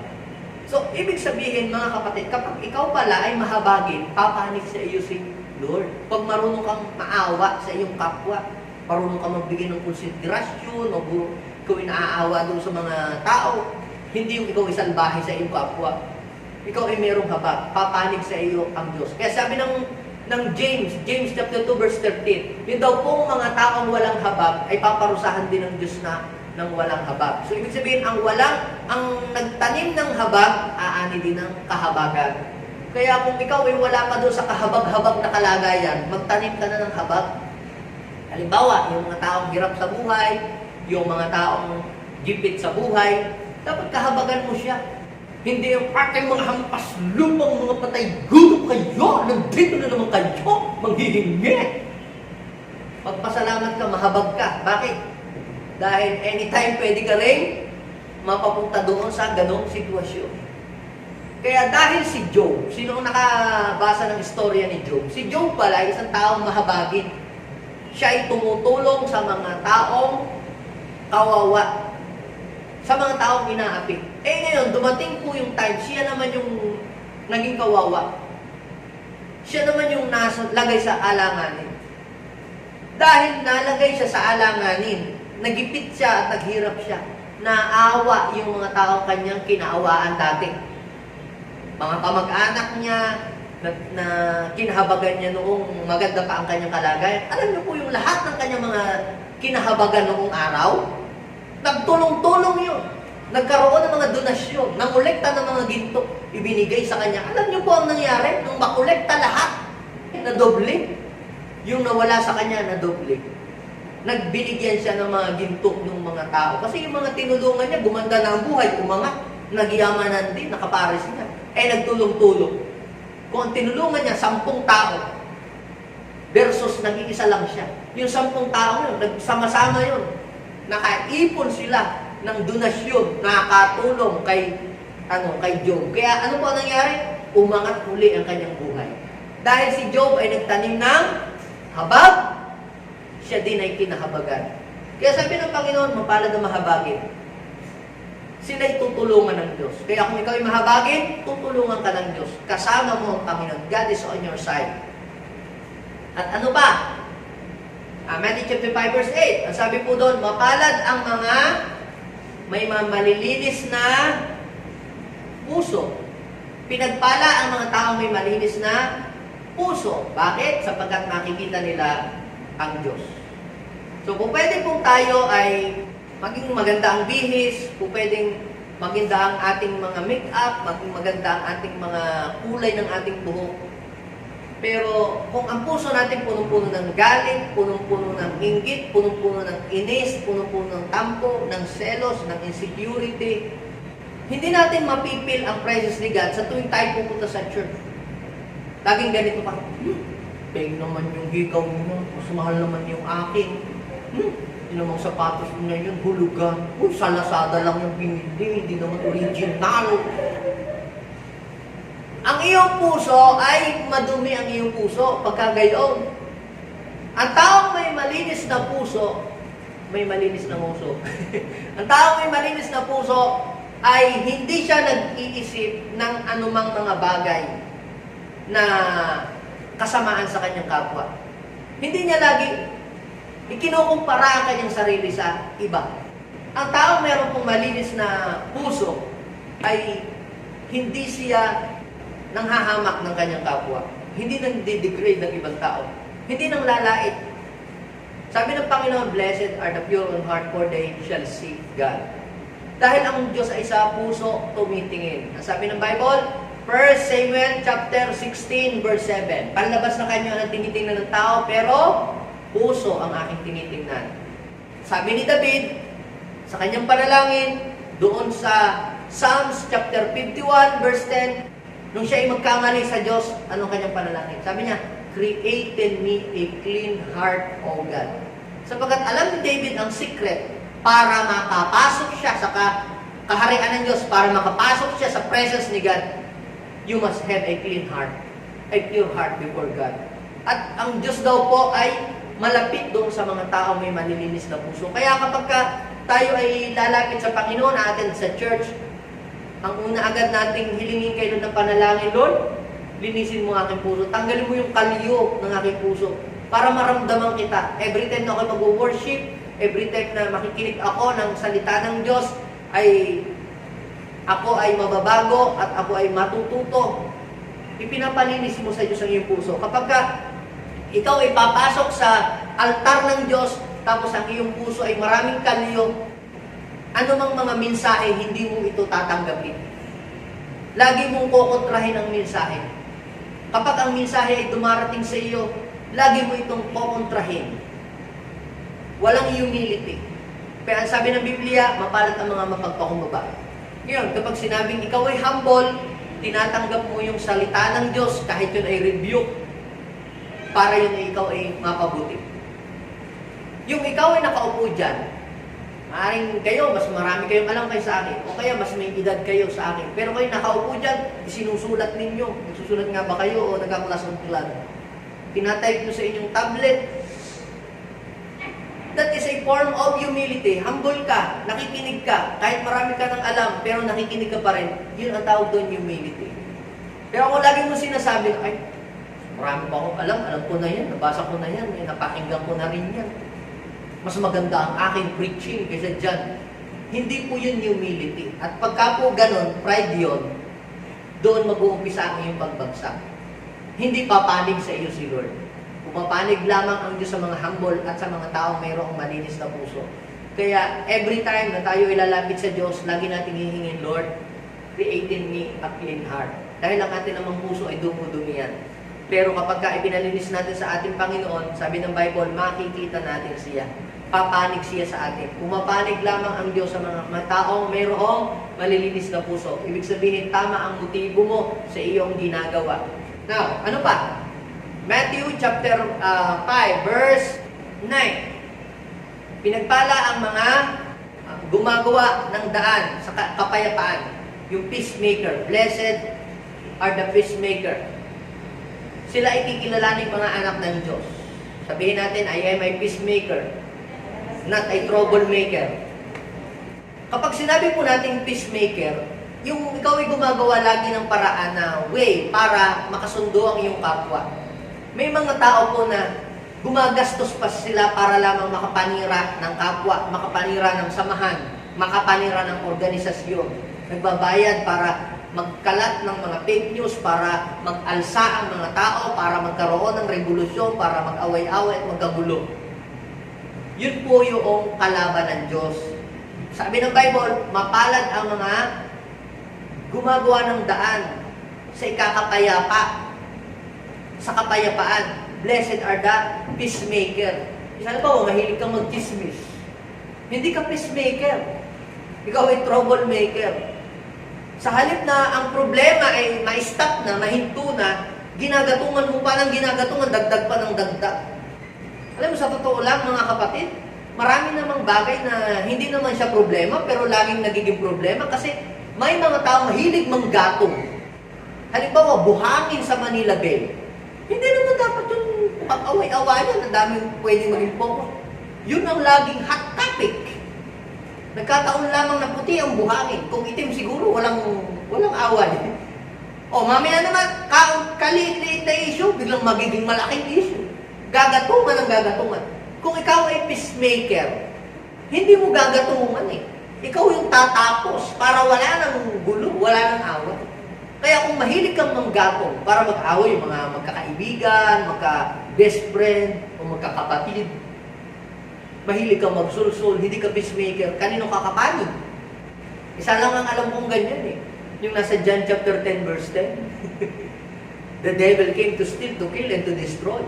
So, ibig sabihin mga kapatid, kapag ikaw pala ay mahabagin, papanik sa iyo si Lord. Pag marunong kang maawa sa iyong kapwa, marunong kang magbigay ng konsiderasyon, ikaw ay naaawa doon sa mga tao, hindi yung ikaw isang bahay sa iyong kapwa. Ikaw ay merong habag, papanig sa iyo ang Diyos. Kaya sabi ng James chapter 2 verse 13, yun daw pong mga taong walang habag ay paparusahan din ng Diyos ng walang habag. So ibig sabihin, ang nagtanim ng habag, aani din ng kahabagan. Kaya kung ikaw ay wala pa doon sa kahabag-habag na kalagayan, magtanim ka na ng habag. Halimbawa, yung mga taong hirap sa buhay, yung mga taong gipit sa buhay, dapat kahabagan mo siya. Hindi yung aking mga hampas lupang mga patay gutom kayo, nandito na naman kayo, manghihingi. Pagpasalamat ka, mahabag ka. Bakit? Dahil anytime pwede ka rin mapapunta doon sa ganong sitwasyon. Kaya dahil si Job, sino nakabasa ng istorya ni Job? Si Job pala ay isang taong mahabagin. Siya ay tumutulong sa mga taong kawawa, sa mga taong inaapi. Ngayon, dumating po yung time, siya naman yung naging kawawa. Siya naman yung lagay sa alanganin. Dahil nalagay siya sa alanganin, nagipit siya at naghirap siya, naawa yung mga taong kanyang kinaawaan dati. Mga kamag-anak niya na kinahabagan niya noong maganda pa ang kanyang kalagayan. Alam niyo po yung lahat ng kanyang mga kinahabagan noong araw, nagtulong-tulong yun. Nagkaroon ng mga donasyon, nangolekta ng mga ginto, ibinigay sa kanya. Alam niyo po ang nangyari? Nung makolekta lahat, na doble. Yung nawala sa kanya, na doble. Nagbinigyan siya ng mga ginto ng mga tao. Kasi yung mga tinulungan niya, gumanda na ang buhay, umangat, nagyamanan din, nakapares niya. Nagtulong-tulong. Kung ang tinulungan niya, 10 tao, versus nag-iisa lang siya. Yung 10 tao yun, nagsama-sama yun. Nakaipon sila ng donasyon, nakatulong kay Job. Kaya ano po ang nangyari? Umangat uli ang kanyang buhay. Dahil si Job ay nagtanim ng habag, siya din ay kinahabagan. Kaya sabi ng Panginoon, mapalad na mahabagin. Sila'y tutulungan ng Diyos. Kaya kung ikaw ay mahabagin, tutulungan ka ng Diyos. Kasama mo ang Panginoon. God is on your side. At ano pa? Matthew chapter 5 verse 8. Ang sabi po doon, mapalad ang mga may malilinis na puso. Pinagpala ang mga taong may malinis na puso. Bakit? Sapagkat makikita nila ang Diyos. So kung pwede pong tayo ay maging maganda ang bihis, kung pwedeng maganda ang ating mga make-up, maging maganda ang ating mga kulay ng ating buhok. Pero kung ang puso natin punong-puno ng galit, punong-puno ng inggit, punong-puno ng inis, punong-puno ng tampo, ng selos, ng insecurity, hindi natin mapipil ang presence ni God sa tuwing tayo pupunta sa church. Laging ganito pa, peg naman yung hikaw mo, mas mahal naman yung akin. Yung namang sapatos mo ngayon, hulugan. Uy, sa Lazada lang yung binili, hindi naman original. Ang iyong puso ay madumi ang iyong puso pagka gayon. Ang taong may malinis na puso, may malinis na puso. Ang taong may malinis na puso ay hindi siya nag-iisip ng anumang mga bagay na kasamaan sa kanyang kapwa. Hindi niya lagi ikinukumpara ang kanyang sarili sa iba. Ang taong meron pong malinis na puso ay hindi siya nanghahamak ng kanyang kapwa. Hindi nang degrade ng ibang tao. Hindi nang lalait. Sabi ng Panginoon, blessed are the pure in heart, for they shall see God. Dahil ang Diyos ay sa puso tumitingin. Ang sabi ng Bible, 1 Samuel chapter 16 verse 7. Panlabas na kanyo ang tinitingnan ng tao, pero puso ang aking tinitingnan. Sabi ni David, sa kanyang panalangin, doon sa Psalms chapter 51 verse 10, nung siya ay magkamali sa Diyos, anong kanyang panalangin? Sabi niya, create in me a clean heart, O God. Sapagkat alam ni David ang secret para makapasok siya sa kaharian ng Diyos, para makapasok siya sa presence ni God, you must have a clean heart, a pure heart before God. At ang Diyos daw po ay malapit doon sa mga tao may malilinis na puso. Kaya kapag tayo ay lalapit sa Panginoon, atin sa church, ang una agad nating hilingin kay Lord ng panalangin, Lord, linisin mo ang aking puso. Tanggalin mo yung kalyo ng aking puso para maramdaman kita. Every time na ako mag-worship, every time na makikinig ako ng salita ng Diyos, ako ay mababago at ako ay matututo. Ipinapalinis mo sa Diyos ang iyong puso. Kapag ikaw ay papasok sa altar ng Diyos, tapos ang iyong puso ay maraming kalyo, ano mang mga mensahe, hindi mo ito tatanggapin. Lagi mong kukontrahin ang mensahe. Kapag ang mensahe ay dumarating sa iyo, lagi mo itong kukontrahin. Walang humility. Kaya sabi ng Biblia, mapalad ang mga mapagpakumbaba. Ngayon, kapag sinabing ikaw ay humble, tinatanggap mo yung salita ng Diyos kahit yun ay rebuke para yun ay ikaw ay mapabuti. Yung ikaw ay nakaupo dyan, maaaring kayo, mas marami kayong alam kayo sa akin, o kaya mas may edad kayo sa akin. Pero kayo nakaupo dyan, sinusulat ninyo. Nagsusulat nga ba kayo o nagkakulas ng tulad? Tinatype nyo sa inyong tablet. That is a form of humility. Humble ka, nakikinig ka, kahit marami ka ng alam, pero nakikinig ka pa rin. Yun ang tawag doon, humility. Pero kung lagi mo sinasabi, ay, marami pa akong alam ko na yan, nabasa ko na yan, napakinggan ko na rin yan. Mas maganda ang aking preaching kaysa dyan. Hindi po yun humility. At pagka po ganun, pride yun, doon mag-uumpisa ang iyong pagbagsak. Hindi papanig sa iyo si Lord. Pumapanig lamang ang Diyos sa mga humble at sa mga taong mayroong malinis na puso. Kaya every time na tayo ilalapit sa Diyos, lagi natin hihingin, Lord, create in me a clean heart. Dahil ang ating namang puso ay dumudumi yan. Pero kapag ipinalinis natin sa ating Panginoon, sabi ng Bible, makikita natin siya. Papanig siya sa atin. Pumapanig lamang ang Diyos sa mga taong mayroong malilinis na puso. Ibig sabihin, tama ang motibo mo sa iyong ginagawa. Now, ano pa? Matthew chapter 5, verse 9. Pinagpala ang mga gumagawa ng daan sa kapayapaan. Yung peacemaker. Blessed are the peacemaker. Sila ay kikilalaning mga anak ng Diyos. Sabihin natin, I am a peacemaker, not a troublemaker. Kapag sinabi po natin peacemaker, yung ikaw ay gumagawa lagi ng paraan na way para makasundo ang iyong kapwa. May mga tao po na gumagastos pa sila para lamang makapanira ng kapwa, makapanira ng samahan, makapanira ng organisasyon. Nagbabayad para magkalat ng mga fake news, para mag-alsa ang mga tao, para magkaroon ng revolusyon, para mag-away-away at magkagulo. Yun po yung kalaban ng Diyos. Sabi ng Bible, mapalad ang mga gumagawa ng daan sa ikakapayapa, sa kapayapaan. Blessed are the peacemaker. Isa na ba, mahilig kang mag-chismis. Hindi ka peacemaker. Ikaw ay troublemaker. Sa halip na ang problema ay ma-stop na, mahinto na, ginagatungan mo pa ng ginagatungan, dagdag pa ng dagdag. Alam mo, sa totoo lang, mga kapatid, marami namang bagay na hindi naman siya problema, pero laging nagiging problema kasi may mga tao mahilig manggatong. Halimbawa, buhangin sa Manila Bay. Hindi naman dapat yung pag-away-awayan, ang daming pwedeng maging focus. Yun ang laging hot topic. Nagkataon lamang na puti ang buhangin. Kung itim siguro, walang away. O, mamaya naman, kaliit-liit na issue, biglang magiging malaking issue. Gagatungan ang gagatungan. Kung ikaw ay peacemaker, hindi mo gagatungan eh. Ikaw yung tatapos para wala nang gulo, wala nang away. Kaya kung mahilig kang manggatong para mag-away yung mga magkakaibigan, magka-best friend, o magkakapatid, mahilig kang magsulsul, hindi ka peacemaker, kanino kakapanig? Isa lang ang alam kong ganyan eh. Yung nasa John chapter 10 verse 10. The devil came to steal, to kill, and to destroy.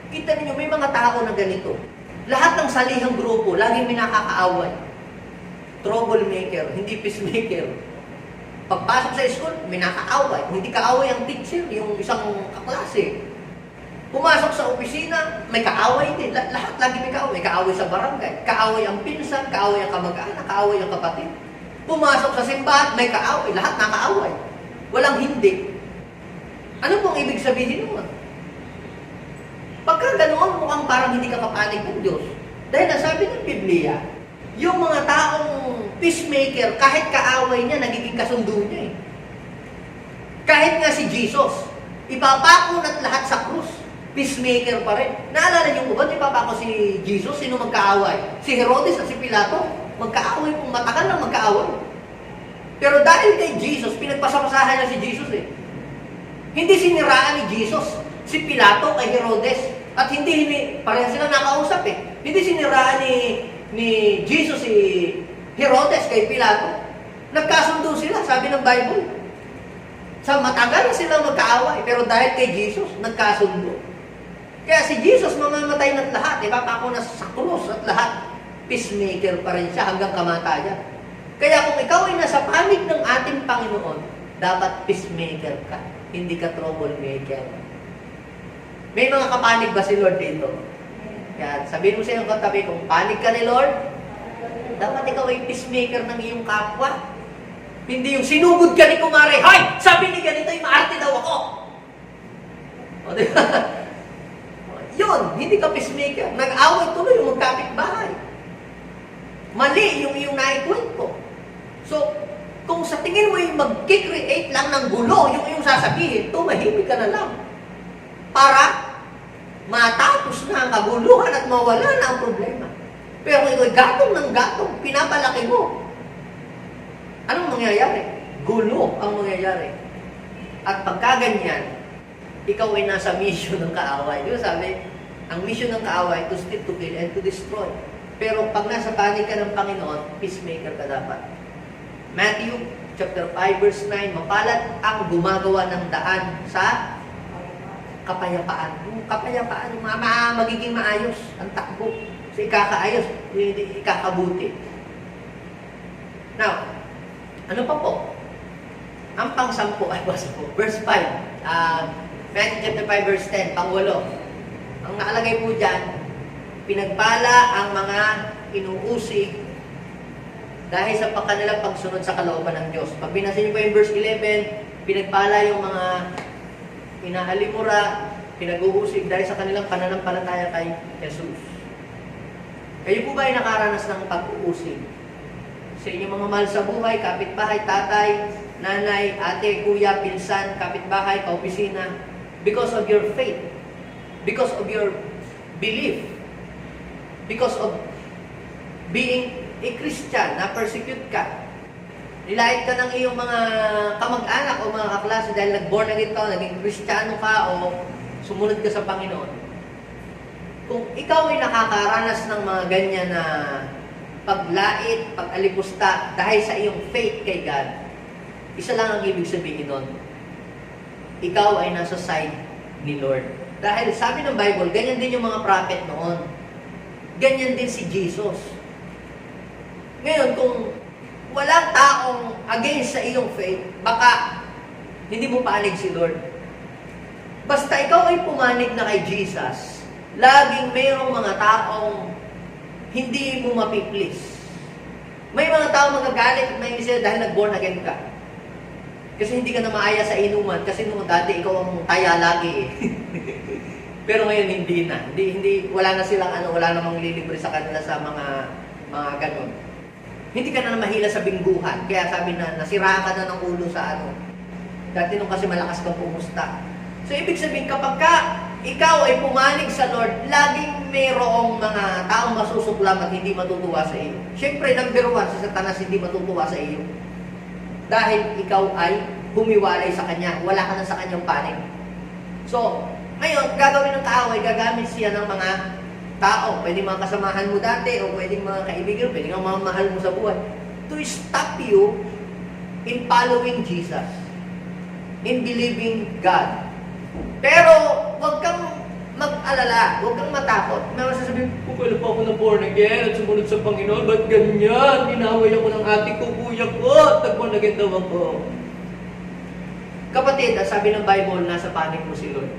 Kita niyo, may mga tao na ganito. Lahat ng salihang grupo, laging may nakakaaway. Troublemaker, hindi peacemaker. Pagpasok sa school, may nakaaway. Hindi kaaway ang teacher, yung isang kaklase. Pumasok sa opisina, may kaaway din. Lahat lagi may kaaway. May kaaway sa barangay. Kaaway ang pinsan, kaaway ang kamag-anak, kaaway ang kapatid. Pumasok sa simbahan, may kaaway. Lahat nakaaway. Walang hindi. Ano pong ibig sabihin naman? Pagka ganoon, mukhang parang hindi ka kapanig ng Diyos. Dahil nasabi ng Biblia, yung mga taong peacemaker, kahit kaaway niya, nagiging kasundo niya eh. Kahit nga si Jesus, Ipapako na lahat sa krus. Peacemaker pa rin. Naalala niyo po ba, ipapako si Jesus, sino magkaaway? Si Herodes at si Pilato. Magkaaway po, matagal lang magkaaway. Pero dahil kay Jesus, pinagpasapasahan niya si Jesus eh. Hindi siniraan ni Jesus si Pilato kay Herodes. At hindi pareha sila nakausap eh. Hindi siniraan ni Jesus si Herodes kay Pilato. Nagkasundo sila, sabi ng Bible. Sa matagal na sila magkaaway, pero dahil kay Jesus, nagkasundo. Kaya si Jesus mamamatay na lahat, ipapako na sa krus at lahat. Peacemaker pa rin siya hanggang kamatayan. Kaya kung ikaw ay nasa panig ng ating Panginoon, dapat peacemaker ka, hindi ka troublemaker. May mga kapanig ba si Lord dito? Kaya sabihin mo sa iyong katabi, kung panig ka ni Lord, dapat ikaw ay peacemaker ng iyong kapwa. Hindi yung sinugod ka ni kumare, "Hoy! Sabi ni ganito, maarte daw ako." O, diba? Yun, hindi ka peacemaker. Nag-away tuloy yung magkapit-bahay. Mali yung iyong naikwento. So, kung sa tingin mo yung mag-create lang ng gulo, yung iyong sasabihin, tumahimik ka na lang. Para matapos na ang kaguluhan at mawala na ang problema. Pero kung ito'y gatong ng gatong, pinapalaki mo. Anong mangyayari? Gulo ang mangyayari. At pagkaganyan, ikaw ay nasa mission ng kaaway. Di ba sabi, ang mission ng kaaway, to steal, to kill, and to destroy. Pero pag nasa panig ka ng Panginoon, peacemaker ka dapat. Matthew chapter 5 verse 9, mapalad ang gumagawa ng daan sa kapayapaan. Yung kapayapaan, magiging maayos ang takbo. So ikakaayos, ikakabuti. Now, ano pa po? Ang pang-sampu, verse 5, Matthew chapter 5 verse 10, pang-8. Ang nakalagay po dyan, pinagpala ang mga inuusig dahil sa kanilang pagsunod sa kalooban ng Diyos. Pag binasin niyo po yung verse 11, pinagpala yung mga inahalimura, pinag-uusig dahil sa kanilang pananampalataya kay Jesus. Kayo po ba ay nakaranas ng pag-uusig? Sa inyong mga mahal sa buhay, kapitbahay, tatay, nanay, ate, kuya, pinsan, kapitbahay, kaopisina, because of your faith, because of your belief, because of being a Christian, na-persecute ka, nilait ka ng iyong mga kamag-anak o mga kaklase dahil nag-born again ka, naging Kristiyano ka o sumunod ka sa Panginoon. Kung ikaw ay nakakaranas ng mga ganyan na paglait, pag-alipusta dahil sa iyong faith kay God, isa lang ang ibig sabihin nun. Ikaw ay nasa side ni Lord. Dahil sabi ng Bible, ganyan din yung mga prophet noon. Ganyan din si Jesus. Ngayon, kung walang taong against sa iyong faith, baka hindi mo panig si Lord. Basta ikaw ay pumanig na kay Jesus, laging mayroong mga taong hindi mo mapiplease. May mga tao magagalit at may sila dahil nag-born again ka. Kasi hindi ka na maaya sa inuman. Kasi nung dati ikaw ang taya lagi eh. Pero ngayon hindi na. Wala na silang wala namang lilibre sa kanila sa mga ganun. Hindi ka na mahila sa bingguhan. Kaya sabi na, nasiraan ka na ng ulo sa Dati nung kasi malakas kang pumusta. So ibig sabihin, kapag ikaw ay pumanig sa Lord, laging mayroong mga taong masusuklam at hindi matutuwa sa iyo. Siyempre, number 1, si Satanas hindi matutuwa sa iyo. Dahil ikaw ay humiwalay sa Kanya. Wala ka na sa Kanyang panig. So, ngayon, gagawin ng kaaway, gagamit siya ng mga tao. Pwede mga kasamahan mo dati, o pwede mga kaibigan, pwede mga mahal mo sa buhay. To stop you in following Jesus. In believing God. Pero, huwag kang mag-alala, huwag kang matakot. May masasabihin, kailan pa ako na born again at sumunod sa Panginoon, ba't ganyan? Inaway ako ng ate ko, kuya ko, at nag-born again daw ako. Kapatid, sabi ng Bible, nasa panig mo si Lord.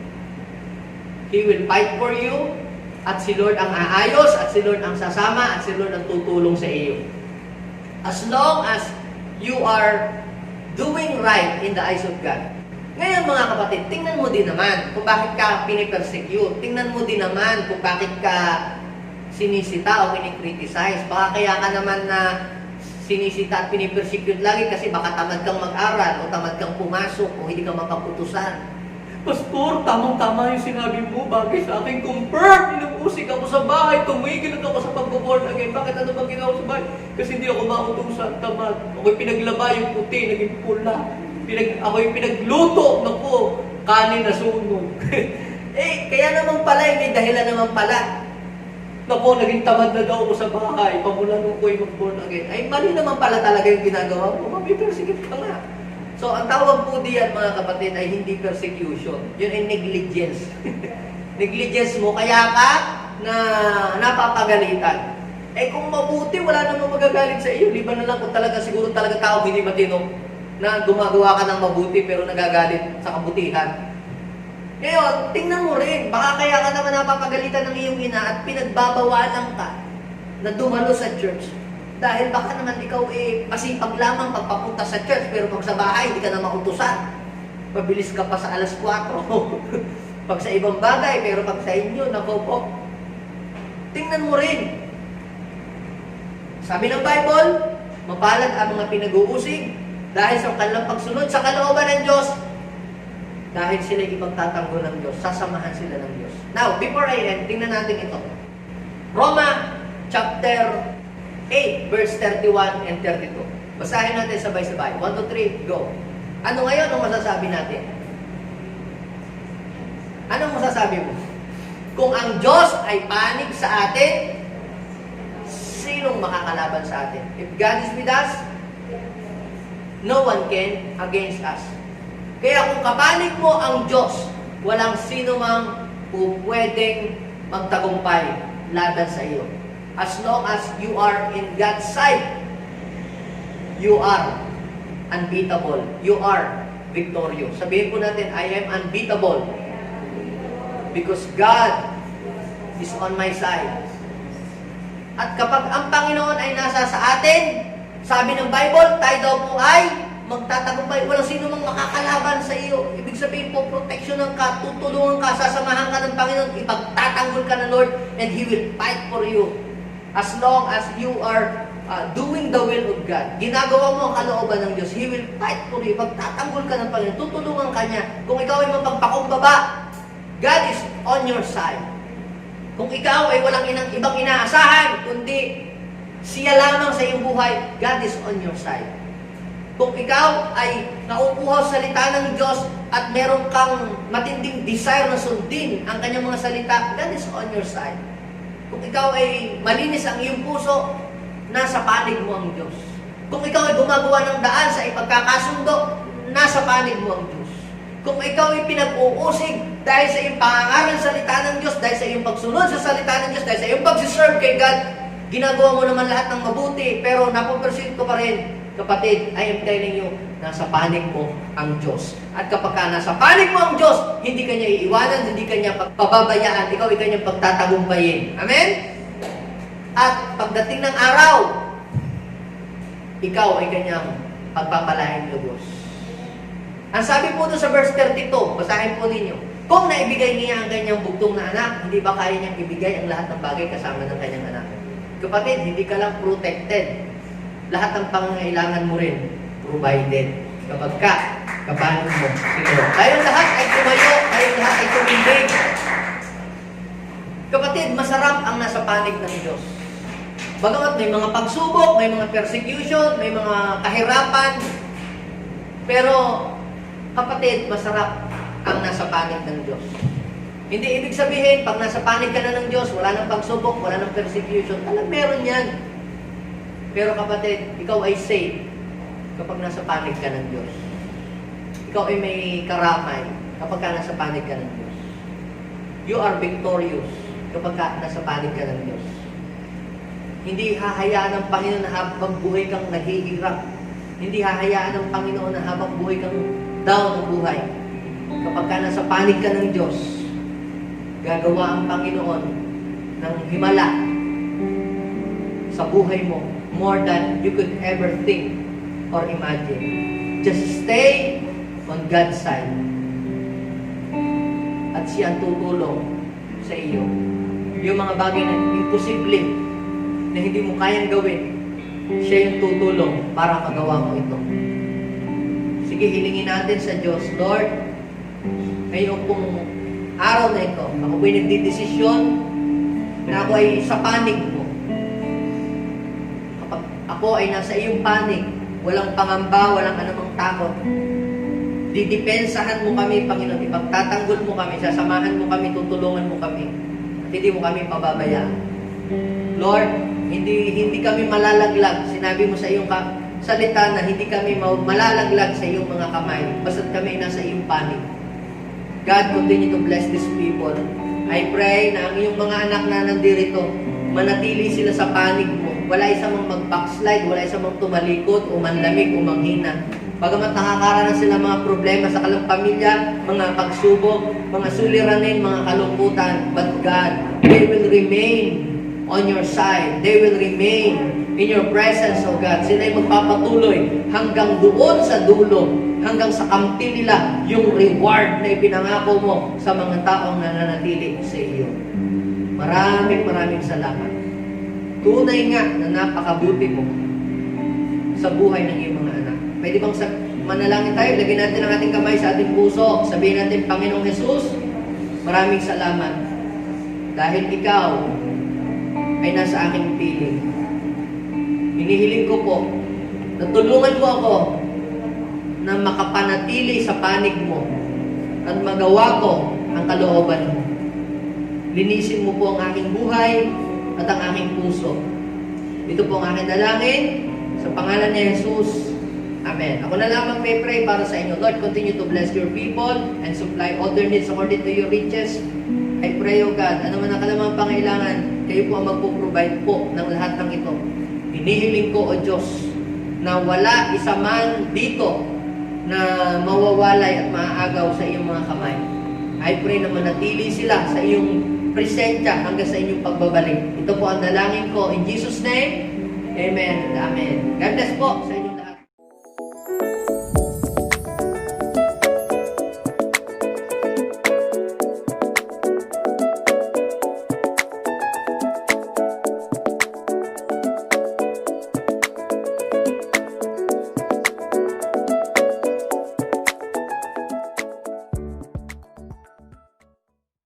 He will fight for you, at si Lord ang aayos, at si Lord ang sasama, at si Lord ang tutulong sa iyo. As long as you are doing right in the eyes of God. Ngayon mga kapatid, tingnan mo din naman kung bakit ka pinipersecute. Tingnan mo din naman kung bakit ka sinisita o pinikriticize. Baka kaya ka naman na sinisita at pinipersecute lagi kasi baka tamad kang mag-aral o tamad kang pumasok o hindi ka mapaputusan. Pastor, tamang-tama yung sinabi mo, bagay sa akin, confirm, inuusig ako sa bahay, tumigil ako sa pag-born again. Bakit ano bang ginawa sa bahay? Kasi hindi ako mautusan, tamad. Ako'y pinaglaba yung puti, naging pula. Ako'y pinagluto, naku, kanin na sunog. Kaya naman pala, may dahilan naman pala. Naku, naging tamad na daw ako sa bahay, pamula nung ko'y mag-born again. Ay, mali naman pala talaga yung ginagawa mo. Mabipersikit ka nga. So, ang tawag po diyan, mga kapatid, ay hindi persecution. Yun ay negligence. Negligence mo, kaya ka na napapagalitan. Kung mabuti, wala namang magagalit sa iyo. Liban na lang kung talaga, siguro talaga tao hindi matino na gumagawa ka ng mabuti pero nagagalit sa kabutihan. Ngayon, tingnan mo rin, baka kaya ka naman napapagalitan ng iyong ina at pinagbabawalan ka na dumalo sa church. Dahil baka naman ikaw masipag lamang pagpapunta sa church, pero pag sa bahay, hindi ka na mautusan. Mabilis ka pa sa alas 4. Pag sa ibang bagay, pero pag sa inyo, nako po. Tingnan mo rin. Sabi ng Bible, mapalad ang mga pinag-uusig dahil sa kanilang pagsunod sa kalooban ng Diyos. Dahil sila ipagtatanggol ng Diyos, sasamahan sila ng Diyos. Now, before I end, tingnan natin ito. Roma chapter 8, verse 31 and 32. Basahin natin sabay-sabay. 1, 2, 3, go. Ano ngayon ang masasabi natin? Anong masasabi mo? Kung ang Diyos ay panig sa atin, sinong makakalaban sa atin? If God is with us, no one can against us. Kaya kung kapanig mo ang Diyos, walang sino mang pwedeng magtagumpay laban sa iyo. As long as you are in God's side, you are unbeatable. You are victorious. Sabihin po natin, I am unbeatable. Because God is on my side. At kapag ang Panginoon ay nasa sa atin, sabi ng Bible, tayo daw po ay magtatagumpay. Walang sino mang makakalaban sa iyo. Ibig sabihin po, proteksyonan ka, tutulungan ka, sasamahan ka ng Panginoon, ipagtatanggol ka ng Lord, and He will fight for you. As long as you are doing the will of God, ginagawa mo ang kalooban ng Diyos, He will fight for you. Ipagtatanggol ka ng Panginoon, tutulungan ka niya. Kung ikaw ay mapagpakumbaba, God is on your side. Kung ikaw ay walang ibang inaasahan, kundi siya lamang sa iyong buhay, God is on your side. Kung ikaw ay nauuhaw sa salita ng Diyos at meron kang matinding desire na sundin ang kanyang mga salita, God is on your side. Kung ikaw ay malinis ang iyong puso, nasa panig mo ang Diyos. Kung ikaw ay gumagawa ng daan sa ipagkakasundo, nasa panig mo ang Diyos. Kung ikaw ay pinag-uusig dahil sa iyong pangangaral salita ng Diyos, dahil sa iyong pagsunod sa salita ng Diyos, dahil sa iyong pagsiserve kay God, ginagawa mo naman lahat ng mabuti, pero napupersuit ko pa rin, kapatid, I am telling you, nasa panig mo ang Diyos. At kapag nasa panig mo ang Diyos, hindi ka niya iiwanan, hindi ka niya pababayaan, ikaw ay kanyang pagtatagumpayin. Amen? At pagdating ng araw, ikaw ay kanyang pagpapalain lubos. Ang sabi po doon sa verse 32, basahin po ninyo, kung naibigay niya ang kanyang bugtong na anak, hindi ba kaya niyang ibigay ang lahat ng bagay kasama ng kanyang anak? Kapatid, hindi ka lang protected. Lahat ng pangangailangan mo rin, provided. Kapag kapanin mo, Lord. Tayong lahat ay tumayo, tayong lahat ay tumindig. Kapatid, masarap ang nasa panig ng Diyos. Bagamat may mga pagsubok, may mga persecution, may mga kahirapan, pero kapatid, masarap ang nasa panig ng Diyos. Hindi ibig sabihin, pag nasa panig ka na ng Diyos, wala nang pagsubok, wala nang persecution. Alam, meron yan. Pero kapatid, ikaw ay safe kapag nasa panig ka ng Diyos. Ikaw ay may karamay kapag ka nasa panig ka ng Diyos. You are victorious kapag ka nasa panig ka ng Diyos. Hindi hahayaan ng Panginoon na habang buhay kang naghihirap. Hindi hahayaan ng Panginoon na habang buhay kang down ang buhay. Kapag ka nasa panig ka ng Diyos, gagawa ang Panginoon ng himala sa buhay mo more than you could ever think or imagine. Just stay on God's side. At siya ang tutulong sa iyo. Yung mga bagay na imposible, na hindi mo kayang gawin, siya yung tutulong para magawa mo ito. Sige, hilingin natin sa Diyos, Lord, Ngayon pong araw na ito, ako po'y nagdidesisyon na ako ay sa panig mo. Kapag ako ay nasa iyong panig, walang pangamba, walang anumang takot. Didepensahan mo kami, Panginoon, ipagtatanggol mo kami, sasamahan mo kami, tutulungan mo kami, at hindi mo kami pababayaan. Lord, hindi kami malalaglag. Sinabi mo sa iyong salita na hindi kami malalaglag sa iyong mga kamay, basta't kami nasa iyong panig. God, continue to bless these people. I pray na ang iyong mga anak na nandirito, manatili sila sa panig mo. Wala isa mang mag-backslide, wala isa mang tumalikod, o manlamig, o manghina. Bagamat nakakaranas sila mga problema sa kalang pamilya, mga pagsubok, mga suliranin, mga kalungkutan, but God, they will remain on your side. They will remain in your presence, O God. Sila'y magpapatuloy hanggang doon sa dulo, hanggang sa kampi nila, yung reward na ipinangako mo sa mga taong nananatili sa iyo. Maraming salamat. Tunay nga na napakabuti mo sa buhay ng iyong mga anak. Pwede bang manalangin tayo? Lagyan natin ang ating kamay sa ating puso. Sabihin natin, Panginoong Jesus, maraming salamat. Dahil ikaw ay nasa aking piling. Hinihiling ko po, na tulungan mo ako na makapanatili sa panig mo at magawa ko ang kalooban mo. Linisin mo po ang aking buhay at ang aking puso. Ito po ang aking dalangin sa pangalan ni Jesus. Amen. Ako na lang magpe-pray para sa inyo. Lord, continue to bless your people and supply all their needs according to your riches. I pray, O God, ano man ang kalamang pangailangan, kayo po ang magpo-provide po ng lahat ng ito. Hinihiling ko, O Diyos, na wala isa man dito na mawawalay at maaagaw sa iyong mga kamay. I pray na manatili sila sa iyong presensya hanggang sa inyong pagbabalik. Ito po ang dalangin ko. In Jesus' name, Amen and Amen. God bless po sa inyo.